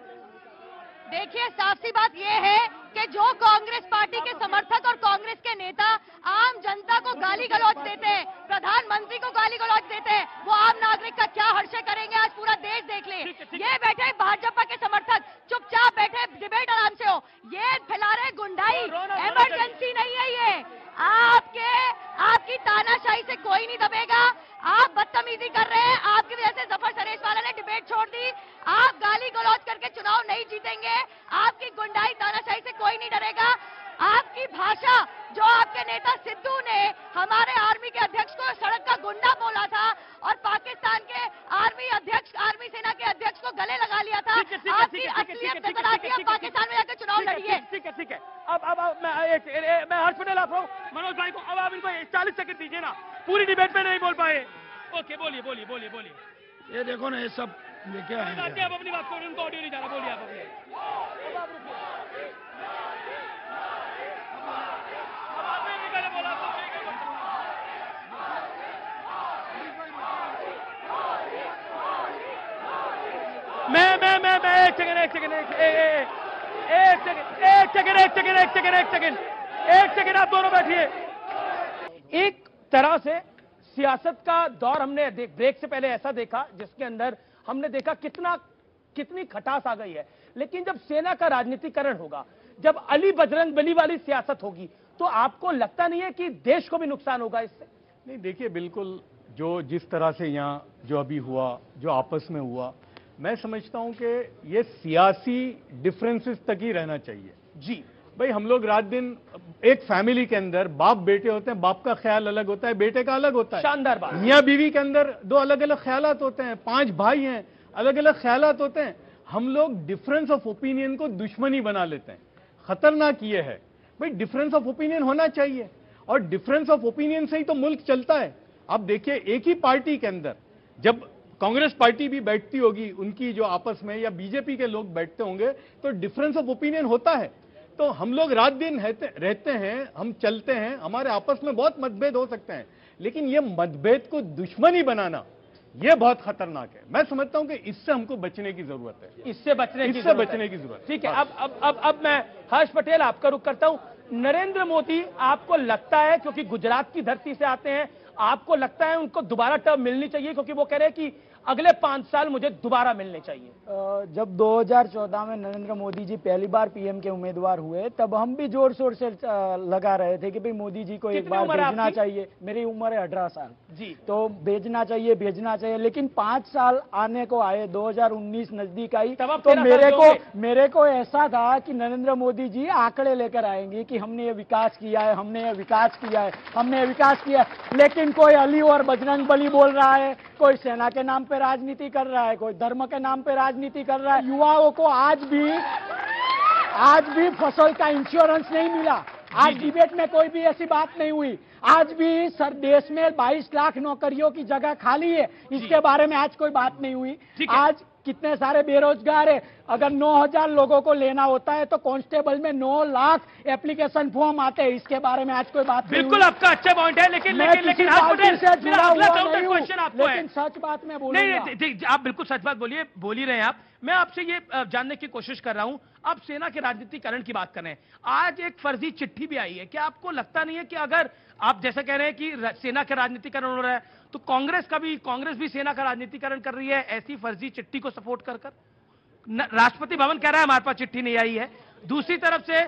देखिए, साफ सी बात यह है कि जो कांग्रेस पार्टी के समर्थक और कांग्रेस के नेता आम जनता को गाली गलौज देते हैं, प्रधानमंत्री को गाली गलौज देते हैं, वो आम नागरिक का क्या हर्षे करेंगे आज पूरा देश देख ले। ये बैठे भाजपा के समर्थक चुपचाप बैठे, डिबेट आराम से हो। ये फैला रहे गुंडाई, इमरजेंसी नहीं है ये। आपकी तानाशाही से कोई नहीं दबेगा। आप बदतमीजी कर रहे हैं, आपकी वजह से जफर सरेश वाला ने डिबेट छोड़ दी। आप गाली गलौज करके चुनाव नहीं जीतेंगे। आपकी गुंडाई तानाशाही से कोई नहीं डरेगा। आपकी भाषा, जो आपके नेता सिद्धू ने हमारे आर्मी के अध्यक्ष को सड़क का गुंडा बोला था और पाकिस्तान के आर्मी सेना के अध्यक्ष को गले लगा लिया था, आपकी असलियत नजर आती है। पाकिस्तान में जाकर चुनाव लड़िए। ठीक है। अब मैं हर्ष पटेल आप मनोज भाई को, अब आप इनको 40 सेकंड दीजिए ना, पूरी डिबेट में नहीं बोल पाए। ओके, बोलिए। ये देखो ना, ये सब क्या है? आप अपनी बात करो, उनको ऑडियो नहीं जा रहा, बोलिए आप अपनी। मैं एक सेकंड आप दोनों बैठिए। एक तरह से सियासत का दौर हमने ब्रेक से पहले ऐसा देखा जिसके अंदर हमने देखा कितनी खटास आ गई है। लेकिन जब सेना का राजनीतिकरण होगा, जब अली बजरंग बली वाली सियासत होगी, तो आपको लगता नहीं है कि देश को भी नुकसान होगा इससे? नहीं, देखिए, बिल्कुल जो जिस तरह से यहाँ जो अभी हुआ, जो आपस में हुआ, मैं समझता हूं कि ये सियासी डिफरेंसेस तक ही रहना चाहिए। जी भाई, हम लोग रात दिन एक फैमिली के अंदर बाप बेटे होते हैं, बाप का ख्याल अलग होता है, बेटे का अलग होता है। शानदार बात। मियाँ बीवी के अंदर दो अलग अलग ख्यालात होते हैं, 5 भाई हैं, अलग अलग ख्यालात होते हैं। हम लोग डिफरेंस ऑफ ओपिनियन को दुश्मनी बना लेते हैं। खतरनाक ये है भाई, डिफरेंस ऑफ ओपिनियन होना चाहिए, और डिफरेंस ऑफ ओपिनियन से ही तो मुल्क चलता है। आप देखिए, एक ही पार्टी के अंदर जब कांग्रेस पार्टी भी बैठती होगी, उनकी जो आपस में, या बीजेपी के लोग बैठते होंगे, तो डिफरेंस ऑफ ओपिनियन होता है। तो हम लोग रात दिन रहते हैं, हम चलते हैं, हमारे आपस में बहुत मतभेद हो सकते हैं, लेकिन ये मतभेद को दुश्मनी बनाना, ये बहुत खतरनाक है। मैं समझता हूं कि इससे हमको बचने की जरूरत है, इससे बचने की जरूरत। ठीक है, अब मैं हर्ष पटेल आपका रुख करता हूं। नरेंद्र मोदी, आपको लगता है, क्योंकि गुजरात की धरती से आते हैं, आपको लगता है उनको दोबारा टर्म मिलनी चाहिए? क्योंकि वो कह रहे हैं कि अगले 5 साल मुझे दोबारा मिलने चाहिए। जब 2014 में नरेंद्र मोदी जी पहली बार पीएम के उम्मीदवार हुए, तब हम भी जोर शोर से लगा रहे थे कि भाई मोदी जी को एक बार भेजना चाहिए। मेरी उम्र है 18 साल जी, तो भेजना चाहिए। लेकिन 5 साल आने को आए, 2019 नजदीक आई, तो मेरे को ऐसा था कि नरेंद्र मोदी जी आंकड़े लेकर आएंगे कि हमने ये विकास किया है, हमने ये विकास किया है। लेकिन कोई अली और बजरंग बली बोल रहा है, कोई सेना के नाम पे राजनीति कर रहा है, कोई धर्म के नाम पे राजनीति कर रहा है। युवाओं को आज भी फसल का इंश्योरेंस नहीं मिला। आज डिबेट में कोई भी ऐसी बात नहीं हुई। आज भी देश में 22 लाख नौकरियों की जगह खाली है, इसके बारे में आज कोई बात नहीं हुई। आज कितने सारे बेरोजगार है। अगर 9,000 लोगों को लेना होता है तो कांस्टेबल में 9 लाख एप्लीकेशन फॉर्म आते हैं। इसके बारे में आज कोई बात बिल्कुल आपका अच्छा पॉइंट है, लेकिन लेकिन सच बात में बोलूंगा। नहीं, आप बिल्कुल सच बात बोलिए, बोल ही रहे हैं आप। मैं आपसे ये जानने की कोशिश कर रहा हूं, आप सेना के राजनीतिकरण की बात कर रहे हैं, आज एक फर्जी चिट्ठी भी आई है। क्या आपको लगता नहीं है कि अगर आप जैसे कह रहे हैं कि सेना का राजनीतिकरण हो रहा है, तो कांग्रेस भी सेना का राजनीतिकरण कर रही है ऐसी फर्जी चिट्ठी को सपोर्ट कर कर? राष्ट्रपति भवन कह रहा है हमारे पास चिट्ठी नहीं आई है, दूसरी तरफ से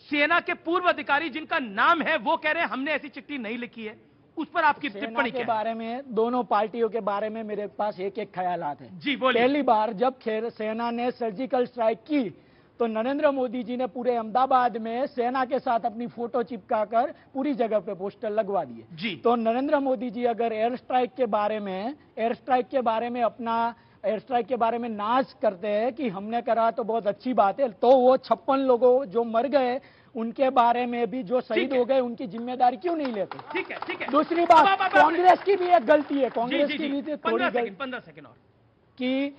सेना के पूर्व अधिकारी जिनका नाम है वो कह रहे हैं हमने ऐसी चिट्ठी नहीं लिखी है। उस पर आपकी टिप्पणी क्या है? बारे में, दोनों पार्टियों के बारे में मेरे पास एक ख्यालात है। जी बोलिए। पहली बार जब सेना ने सर्जिकल स्ट्राइक की तो नरेंद्र मोदी जी ने पूरे अहमदाबाद में सेना के साथ अपनी फोटो चिपकाकर पूरी जगह पे पोस्टर लगवा दिए। जी। तो नरेंद्र मोदी जी अगर एयर स्ट्राइक के बारे में नाज करते हैं कि हमने करा तो बहुत अच्छी बात है, तो वो 56 लोगों जो मर गए उनके बारे में भी, जो शहीद हो गए, उनकी जिम्मेदारी क्यों नहीं लेते? ठीक है, ठीक है। दूसरी बात, कांग्रेस की भी एक गलती है, कांग्रेस की भी थोड़ी 15 सेकंड और, कि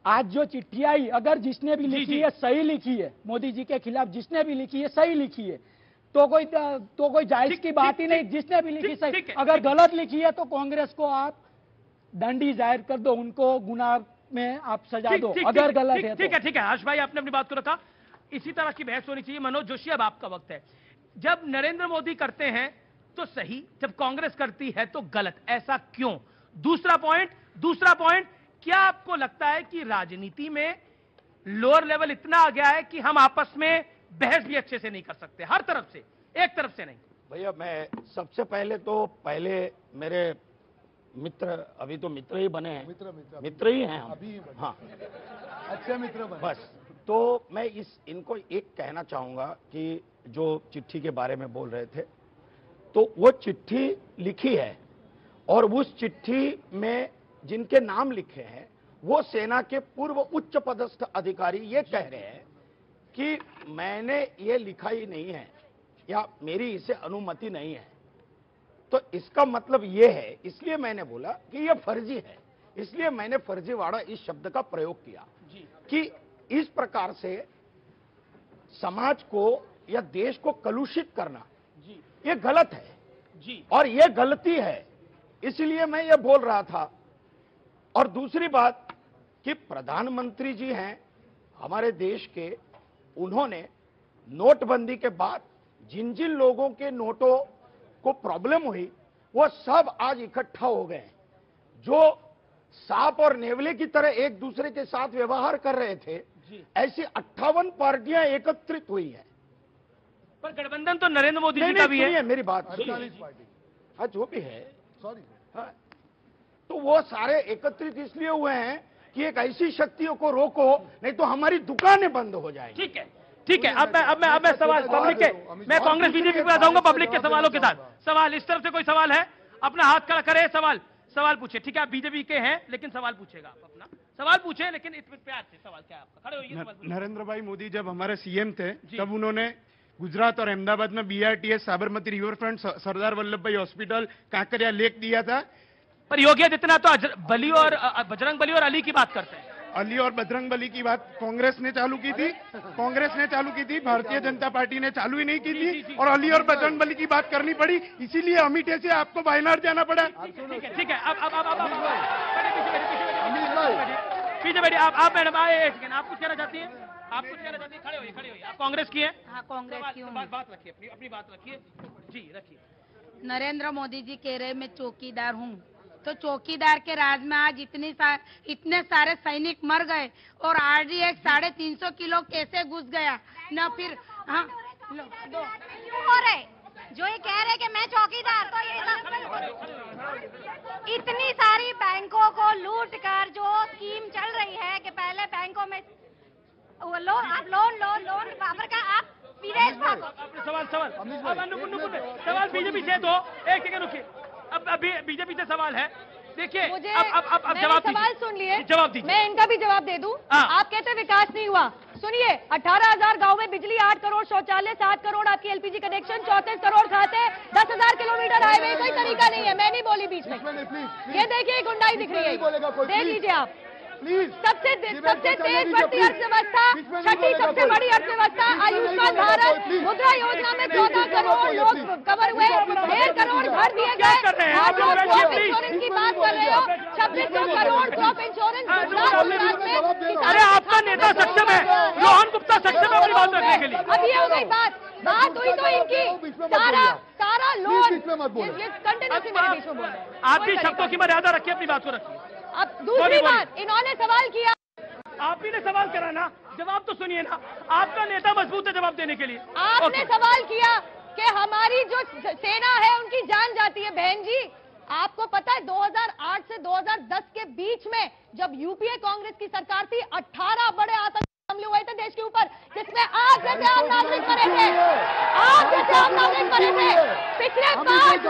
आज जो चिट्ठी आई, अगर जिसने भी लिखी है सही लिखी है, मोदी जी के खिलाफ जिसने भी लिखी है सही लिखी है, तो कोई जायज की बात ही नहीं। जिसने भी लिखी सही, अगर गलत लिखी है तो कांग्रेस को आप दंडी जाहिर कर दो, उनको गुनाह में आप सजा दो, अगर गलत है। ठीक है हर्ष भाई, आपने अपनी बात को रखा। इसी तरह की बहस होनी चाहिए। मनोज जोशी, अब आपका वक्त है। जब नरेंद्र मोदी करते हैं तो सही, जब कांग्रेस करती है तो गलत, ऐसा क्यों? दूसरा पॉइंट, क्या आपको लगता है कि राजनीति में लोअर लेवल इतना आ गया है कि हम आपस में बहस भी अच्छे से नहीं कर सकते, हर तरफ से, एक तरफ से नहीं? भैया, मैं सबसे पहले मेरे मित्र, अभी तो मित्र ही बने हैं, मित्र ही हैं हम अभी। हाँ, अच्छे मित्र बने। बस, तो मैं इनको एक कहना चाहूंगा कि जो चिट्ठी के बारे में बोल रहे थे, तो वो चिट्ठी लिखी है और उस चिट्ठी में जिनके नाम लिखे हैं वो सेना के पूर्व उच्च पदस्थ अधिकारी ये कह रहे हैं कि मैंने ये लिखा ही नहीं है या मेरी इसे अनुमति नहीं है। तो इसका मतलब ये है, इसलिए मैंने बोला कि ये फर्जी है, इसलिए मैंने फर्जीवाड़ा इस शब्द का प्रयोग किया कि इस प्रकार से समाज को या देश को कलुषित करना ये गलत है और ये गलती है, इसलिए मैं ये बोल रहा था। और दूसरी बात कि प्रधानमंत्री जी हैं हमारे देश के, उन्होंने नोटबंदी के बाद जिन जिन लोगों के नोटों को प्रॉब्लम हुई वो सब आज इकट्ठा हो गए, जो सांप और नेवले की तरह एक दूसरे के साथ व्यवहार कर रहे थे। ऐसी 58 पार्टियां एकत्रित हुई हैं। पर गठबंधन तो नरेंद्र मोदी जी का भी है। मेरी बात, हाँ जो भी है, सॉरी, हाँ, तो वो सारे एकत्रित इसलिए हुए हैं कि एक ऐसी शक्तियों को रोको, नहीं तो हमारी दुकानें बंद हो जाएंगी। ठीक है। अब मैं सवाल पब्लिक के, मैं कांग्रेस बीजेपी पे बताऊंगा पब्लिक के सवालों के साथ। सवाल इस तरफ से कोई सवाल है, अपना हाथ खड़ा करे, सवाल पूछे। ठीक है, आप बीजेपी के हैं लेकिन सवाल पूछेगा, आप अपना सवाल पूछे लेकिन इतने प्यार से। सवाल क्या है आपका? खड़े होइए। नरेंद्र भाई मोदी जब हमारे सीएम थे तब उन्होंने गुजरात और अहमदाबाद में BRTS, Sabarmati river front, Sardar Vallabh भाई हॉस्पिटल, कांकरिया लेक दिया था। पर योगी आदित्यनाथ तो बली और बजरंग बली और अली की बात करते हैं। अली और बजरंग बली की बात कांग्रेस ने चालू की थी, भारतीय जनता पार्टी ने चालू ही नहीं की थी, और अली और बजरंग बली की बात करनी पड़ी, इसीलिए अमिठे से आपको वायनाड जाना पड़ा। ठीक है। अब पीछे बैठिए। आप मैडम आए, आप कुछ कहना चाहती हैं? खड़े होइए। आप कांग्रेस की हैं? हाँ, कांग्रेस की हूँ। बात रखिए, अपनी बात रखिए जी, रखिए। नरेंद्र मोदी जी कह रहे मैं चौकीदार हूँ, तो चौकीदार के राज में आज इतने सारे सैनिक मर गए और RDX 350 किलो कैसे घुस गया न? फिर हाँ, हो रहे जो ये कह रहे कि मैं चौकीदार, तो ये इतनी सारी बैंकों को लूट कर जो स्कीम चल रही है कि पहले बैंकों में लोन पावर का आप विदेश भागो। सवाल बीजेपी से तो एक सेकंड रुकिए। अब बीजेपी से सवाल है, देखिए अब जवाब सवाल सुन लिए, जवाब दीजिए। मैं इनका भी जवाब दे दूं। आप कहते विकास नहीं हुआ, सुनिए 18,000 गांव में बिजली, 8 करोड़ शौचालय, 7 करोड़ आपकी LPG कनेक्शन, 34 करोड़ खाते, 10,000 किलोमीटर हाईवे। कोई तरीका नहीं है, मैं नहीं बोली बीच में। ये देखिए गुंडाई दिख रही है, देख लीजिए आप। सबसे तेज बढ़ती अर्थव्यवस्था, छठी सबसे बड़ी अर्थव्यवस्था, आयुष्मान भारत, मुद्रा योजना में 14 करोड़ लोग कवर हुए, 1.5 करोड़ घर दिए गए। आज आप क्रॉप इंश्योरेंस की बात कर रहे हो, 2600 करोड़ क्रॉप इंश्योरेंस गुजरात में। अरे आपका नेता सक्षम है, रोहन गुप्ता सक्षम है अपनी बात रखने के लिए। अब ये हो गई बात हुई तो इनकी सारा लोन कंटिन्यूसली मेरे बीच में बोल रहे हैं। आप भी शब्दों की मर्यादा रखिए, अपनी बात को रखिए। अब दूसरी बात, इन्होंने सवाल किया, आप भी ने सवाल करा ना, जवाब तो सुनिए ना। आपका नेता मजबूत है जवाब देने के लिए। आपने सवाल किया कि हमारी जो सेना है उनकी जान जाती है। बहन जी, आपको पता है 2008 से 2010 के बीच में जब यूपीए कांग्रेस की सरकार थी, 18 बड़े आतंकी हमले हुए थे देश के ऊपर, जिसमें आप जैसे आम नागरिक मरे थे, आप जैसे आम नागरिक मरे थे। पिछले 5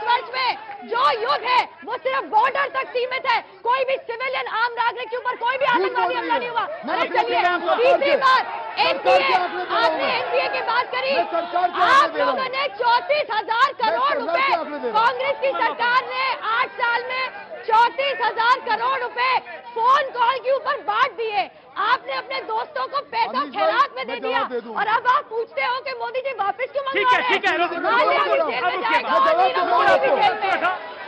वर्ष में जो युद्ध है वो सिर्फ बॉर्डर तक सीमित है, कोई भी सिविलियन आम नागरिक के ऊपर कोई भी आतंकवादी हमला नहीं हुआ। अरे चलिए, तीसरी बात, एनपीए, आपने एनपीए की बात करी, आप लोगों ने 34,000 करोड़ रुपए, कांग्रेस की सरकार ने 8 साल में 34,000 करोड़ रुपए फोन कॉल के ऊपर बांट दिए। आपने अपने दोस्तों को पैसा खैरात में दे दिया, और अब आप पूछते हो कि मोदी जी वापस क्यों मंगवा रहे हैं? ठीक है,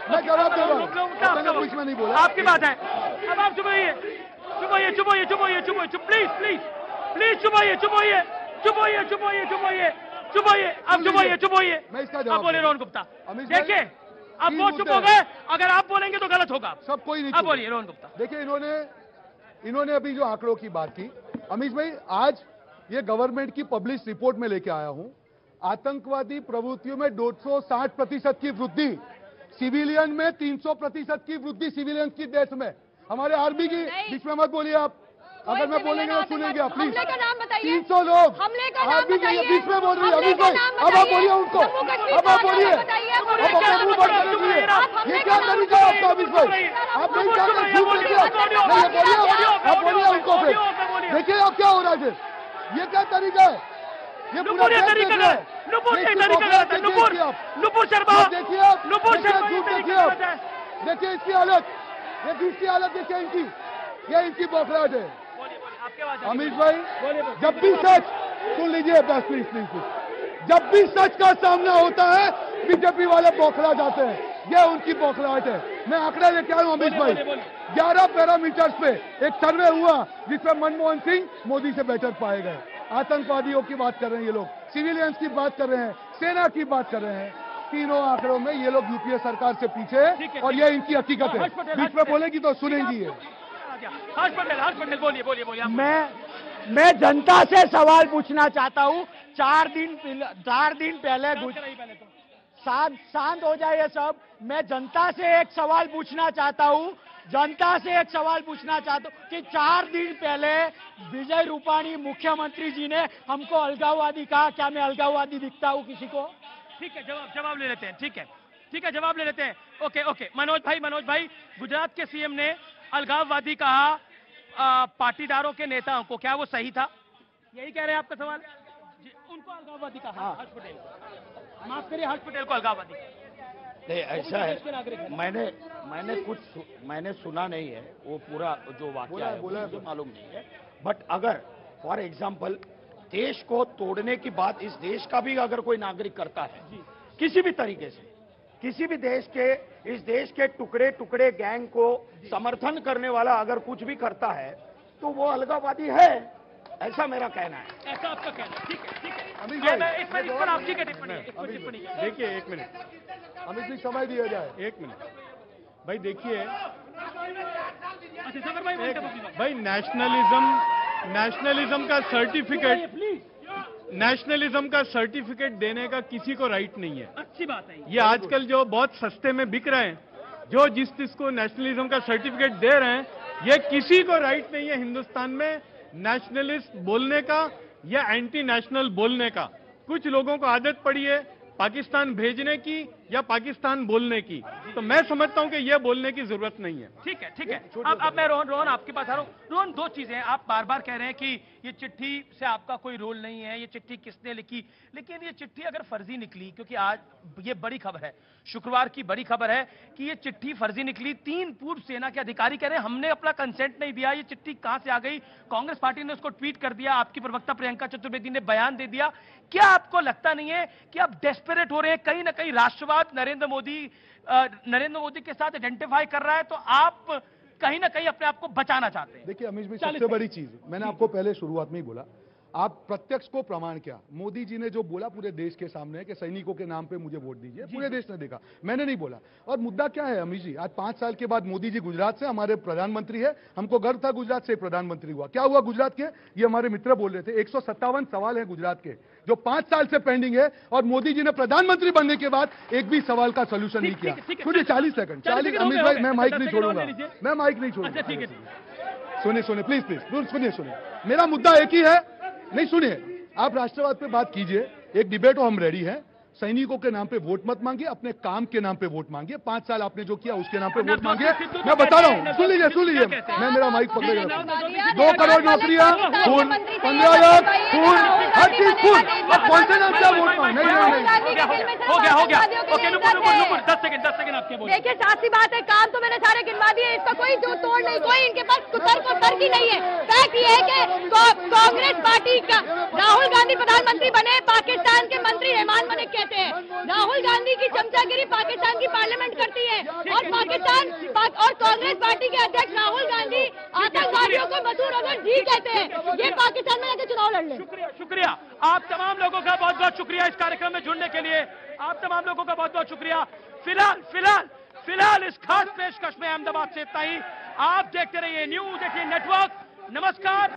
मैं जवाब दे रहा हूँ, कुछ में नहीं बोला। आपकी बात है। अब आप चुप रहिए, प्लीज चुप होइए। मैं इसका जवाब बोले रोहन गुप्ता। देखिए, अब वो चुप हो गए, अगर आप बोलेंगे तो गलत होगा। सब कोई नहीं। अब बोलिए रोहन गुप्ता। देखिए, इन्होंने अभी जो आंकड़ों की बात की, अमीश भाई, आज ये गवर्नमेंट की पब्लिश रिपोर्ट में लेके आया हूं, आतंकवादी प्रवृत्तियों में 260% की वृद्धि, सिविलियन में 300% की वृद्धि, सिविलियन की देश में। हमारे आर्मी की बीच में मत बोलिए आप, अगर मैं बोलेंगे तो सुनेंगे आप प्लीज। 300 लोग आर्मी के बीच में बोल रही है अमीश भाई, अब आप बोलिए उनको, अब आप बोलिए, ये क्या तरीका है आपका अमीश भाई? आप नहीं चाहते झूठ देखिए, आप बोलिए उनको फिर। देखिए अब क्या हो रहा है फिर, ये क्या तरीका है? ये पूरा तरीका है, देखिए आप, देखिए इसकी हालत, ये दूसरी हालत देखिए इनकी, ये इनकी बौखलाहट है। अमीश भाई, जब भी सच, सुन लीजिए बस प्लीज, जब भी सच का सामना होता है बीजेपी वाले बौखला जाते हैं, ये उनकी बौखलाहट है। मैं आंकड़ा लेके आया हूं अमीश भाई, 11 पैरामीटर्स पे एक सर्वे हुआ जिसमें मनमोहन सिंह मोदी से बेटर पाए गए। आतंकवादियों की बात कर रहे हैं ये लोग, सिविलियंस की बात कर रहे हैं, सेना की बात कर रहे हैं, तीनों आंकड़ों में ये लोग यूपीए सरकार से पीछे है, और ये इनकी हकीकत है। बीच में बोलेगी तो सुनेंगी ये। हर्ष पटेल बोलिए। मैं जनता से सवाल पूछना चाहता हूँ। 4 दिन पहले शांत हो जाइए सब। मैं जनता से एक सवाल पूछना चाहता हूँ, कि 4 दिन पहले विजय रूपाणी मुख्यमंत्री जी ने हमको अलगाववादी कहा। क्या मैं अलगाववादी दिखता हूँ किसी को? ठीक है, जवाब ले लेते हैं। ठीक है, जवाब ले लेते हैं। ओके। मनोज भाई, गुजरात के सीएम ने अलगाववादी कहा पाटीदारों के नेताओं को, क्या वो सही था? यही कह रहे हैं आपका सवाल? उनको अलगाववादी कहा, हर्ष पटेल, माफ करिए, हर्ष पटेल को अलगाववादी। नहीं, ऐसा है, मैंने सुना नहीं है वो पूरा जो वाकया है, मुझे मालूम नहीं है। बट अगर फॉर एग्जाम्पल देश को तोड़ने की बात इस देश का भी अगर कोई नागरिक करता है किसी भी तरीके से, किसी भी इस देश के टुकड़े गैंग को समर्थन करने वाला अगर कुछ भी करता है तो वो अलगाववादी है, ऐसा मेरा कहना है। ऐसा आपका कहना है? ठीक है। इस पर आपकी क्या टिप्पणी? देखिए, 1 मिनट अमित जी, समय दिया जाए। 1 मिनट भाई, देखिए भाई, नेशनलिज्म का सर्टिफिकेट देने का किसी को राइट नहीं है। अच्छी बात है। ये आजकल जो बहुत सस्ते में बिक रहे हैं, जो जिसको नेशनलिज्म का सर्टिफिकेट दे रहे हैं, ये किसी को राइट नहीं है हिंदुस्तान में नेशनलिस्ट बोलने का या एंटी नेशनल बोलने का। कुछ लोगों को आदत पड़ी है पाकिस्तान भेजने की या पाकिस्तान बोलने की, तो मैं समझता हूं कि ये बोलने की जरूरत नहीं है। ठीक है, ठीक है। अब मैं रोहन आपके पास आ रहा हूं। रोहन, दो चीजें, आप बार बार कह रहे हैं कि ये चिट्ठी से आपका कोई रोल नहीं है, ये चिट्ठी किसने लिखी, लेकिन ये चिट्ठी अगर फर्जी निकली, क्योंकि आज ये बड़ी खबर है, शुक्रवार की बड़ी खबर है कि ये चिट्ठी फर्जी निकली, 3 पूर्व सेना के अधिकारी कह रहे हैं हमने अपना कंसेंट नहीं दिया, ये चिट्ठी कहां से आ गई, कांग्रेस पार्टी ने उसको ट्वीट कर दिया, आपकी प्रवक्ता प्रियंका चतुर्वेदी ने बयान दे दिया। क्या आपको लगता नहीं है कि आप डेस्परेट हो रहे हैं, कहीं ना कहीं राष्ट्रवाद नरेंद्र मोदी के साथ आइडेंटिफाई कर रहा है, तो आप कहीं ना कहीं अपने आप को बचाना चाहते हैं? देखिए अमीश भाई, सबसे बड़ी चीज मैंने आपको पहले शुरुआत में ही बोला, आप प्रत्यक्ष को प्रमाण क्या, मोदी जी ने जो बोला पूरे देश के सामने कि सैनिकों के नाम पे मुझे वोट दीजिए, पूरे देश ने देखा, मैंने नहीं बोला। और मुद्दा क्या है अमीश जी, आज 5 साल के बाद मोदी जी गुजरात से हमारे प्रधानमंत्री है, हमको गर्व था गुजरात से प्रधानमंत्री हुआ। क्या हुआ गुजरात के, ये हमारे मित्र बोल रहे थे, 157 सवाल है गुजरात के जो 5 साल से पेंडिंग है, और मोदी जी ने प्रधानमंत्री बनने के बाद एक भी सवाल का सोल्यूशन नहीं किया। सुनिए 40 सेकंड, 40 अमीश भाई, मैं माइक नहीं छोड़ूंगा, मैं माइक नहीं छोड़ूंगा। सुनिए प्लीज प्लीज सुनिए, मेरा मुद्दा एक ही है, नहीं सुनिए, आप राष्ट्रवाद पे बात कीजिए, एक डिबेट हो, हम रेडी हैं। सैनिकों के नाम पे वोट मत मांगिए, अपने काम के नाम पे वोट मांगिए। 5 साल आपने जो किया उसके नाम पे वोट मांगिए। मैं बता रहा हूँ, सुन लीजिए, मैं मेरा माइक पकड़ेगा। 2 करोड़ नौकरियां, खून, 15 लाख खून, हर चीज खून, अब कौन से नाम से वोट मांग? नहीं, हो गया। ओके, नुपुर 10 सेकंड आपके बोल। देखिए साफ सी बात है, काम तो मैंने सारे गिनवा दिए, इसका कोई जो तोड़ नहीं, कोई इनके पास तर्क ही नहीं है। फैक्ट ये है कि कांग्रेस पार्टी का राहुल गांधी प्रधानमंत्री बने, पाकिस्तान के मंत्री रहमान मलिक कहते हैं राहुल गांधी की चमचागिरी पाकिस्तान की पार्लियामेंट करती है, और पाकिस्तान और कांग्रेस पार्टी के अध्यक्ष राहुल गांधी आतंकवादियों को मसूद अजहर जी कहते हैं। ये पाकिस्तान में जाकर चुनाव लड़ ले। शुक्रिया आप तमाम लोगों का, बहुत बहुत शुक्रिया इस कार्यक्रम में जुड़ने के लिए, आप तमाम लोगों का बहुत बहुत शुक्रिया। फिलहाल इस खास पेशकश में अहमदाबाद से इतना ही। आप देखते रहिए न्यूज़ 18 नेटवर्क। नमस्कार।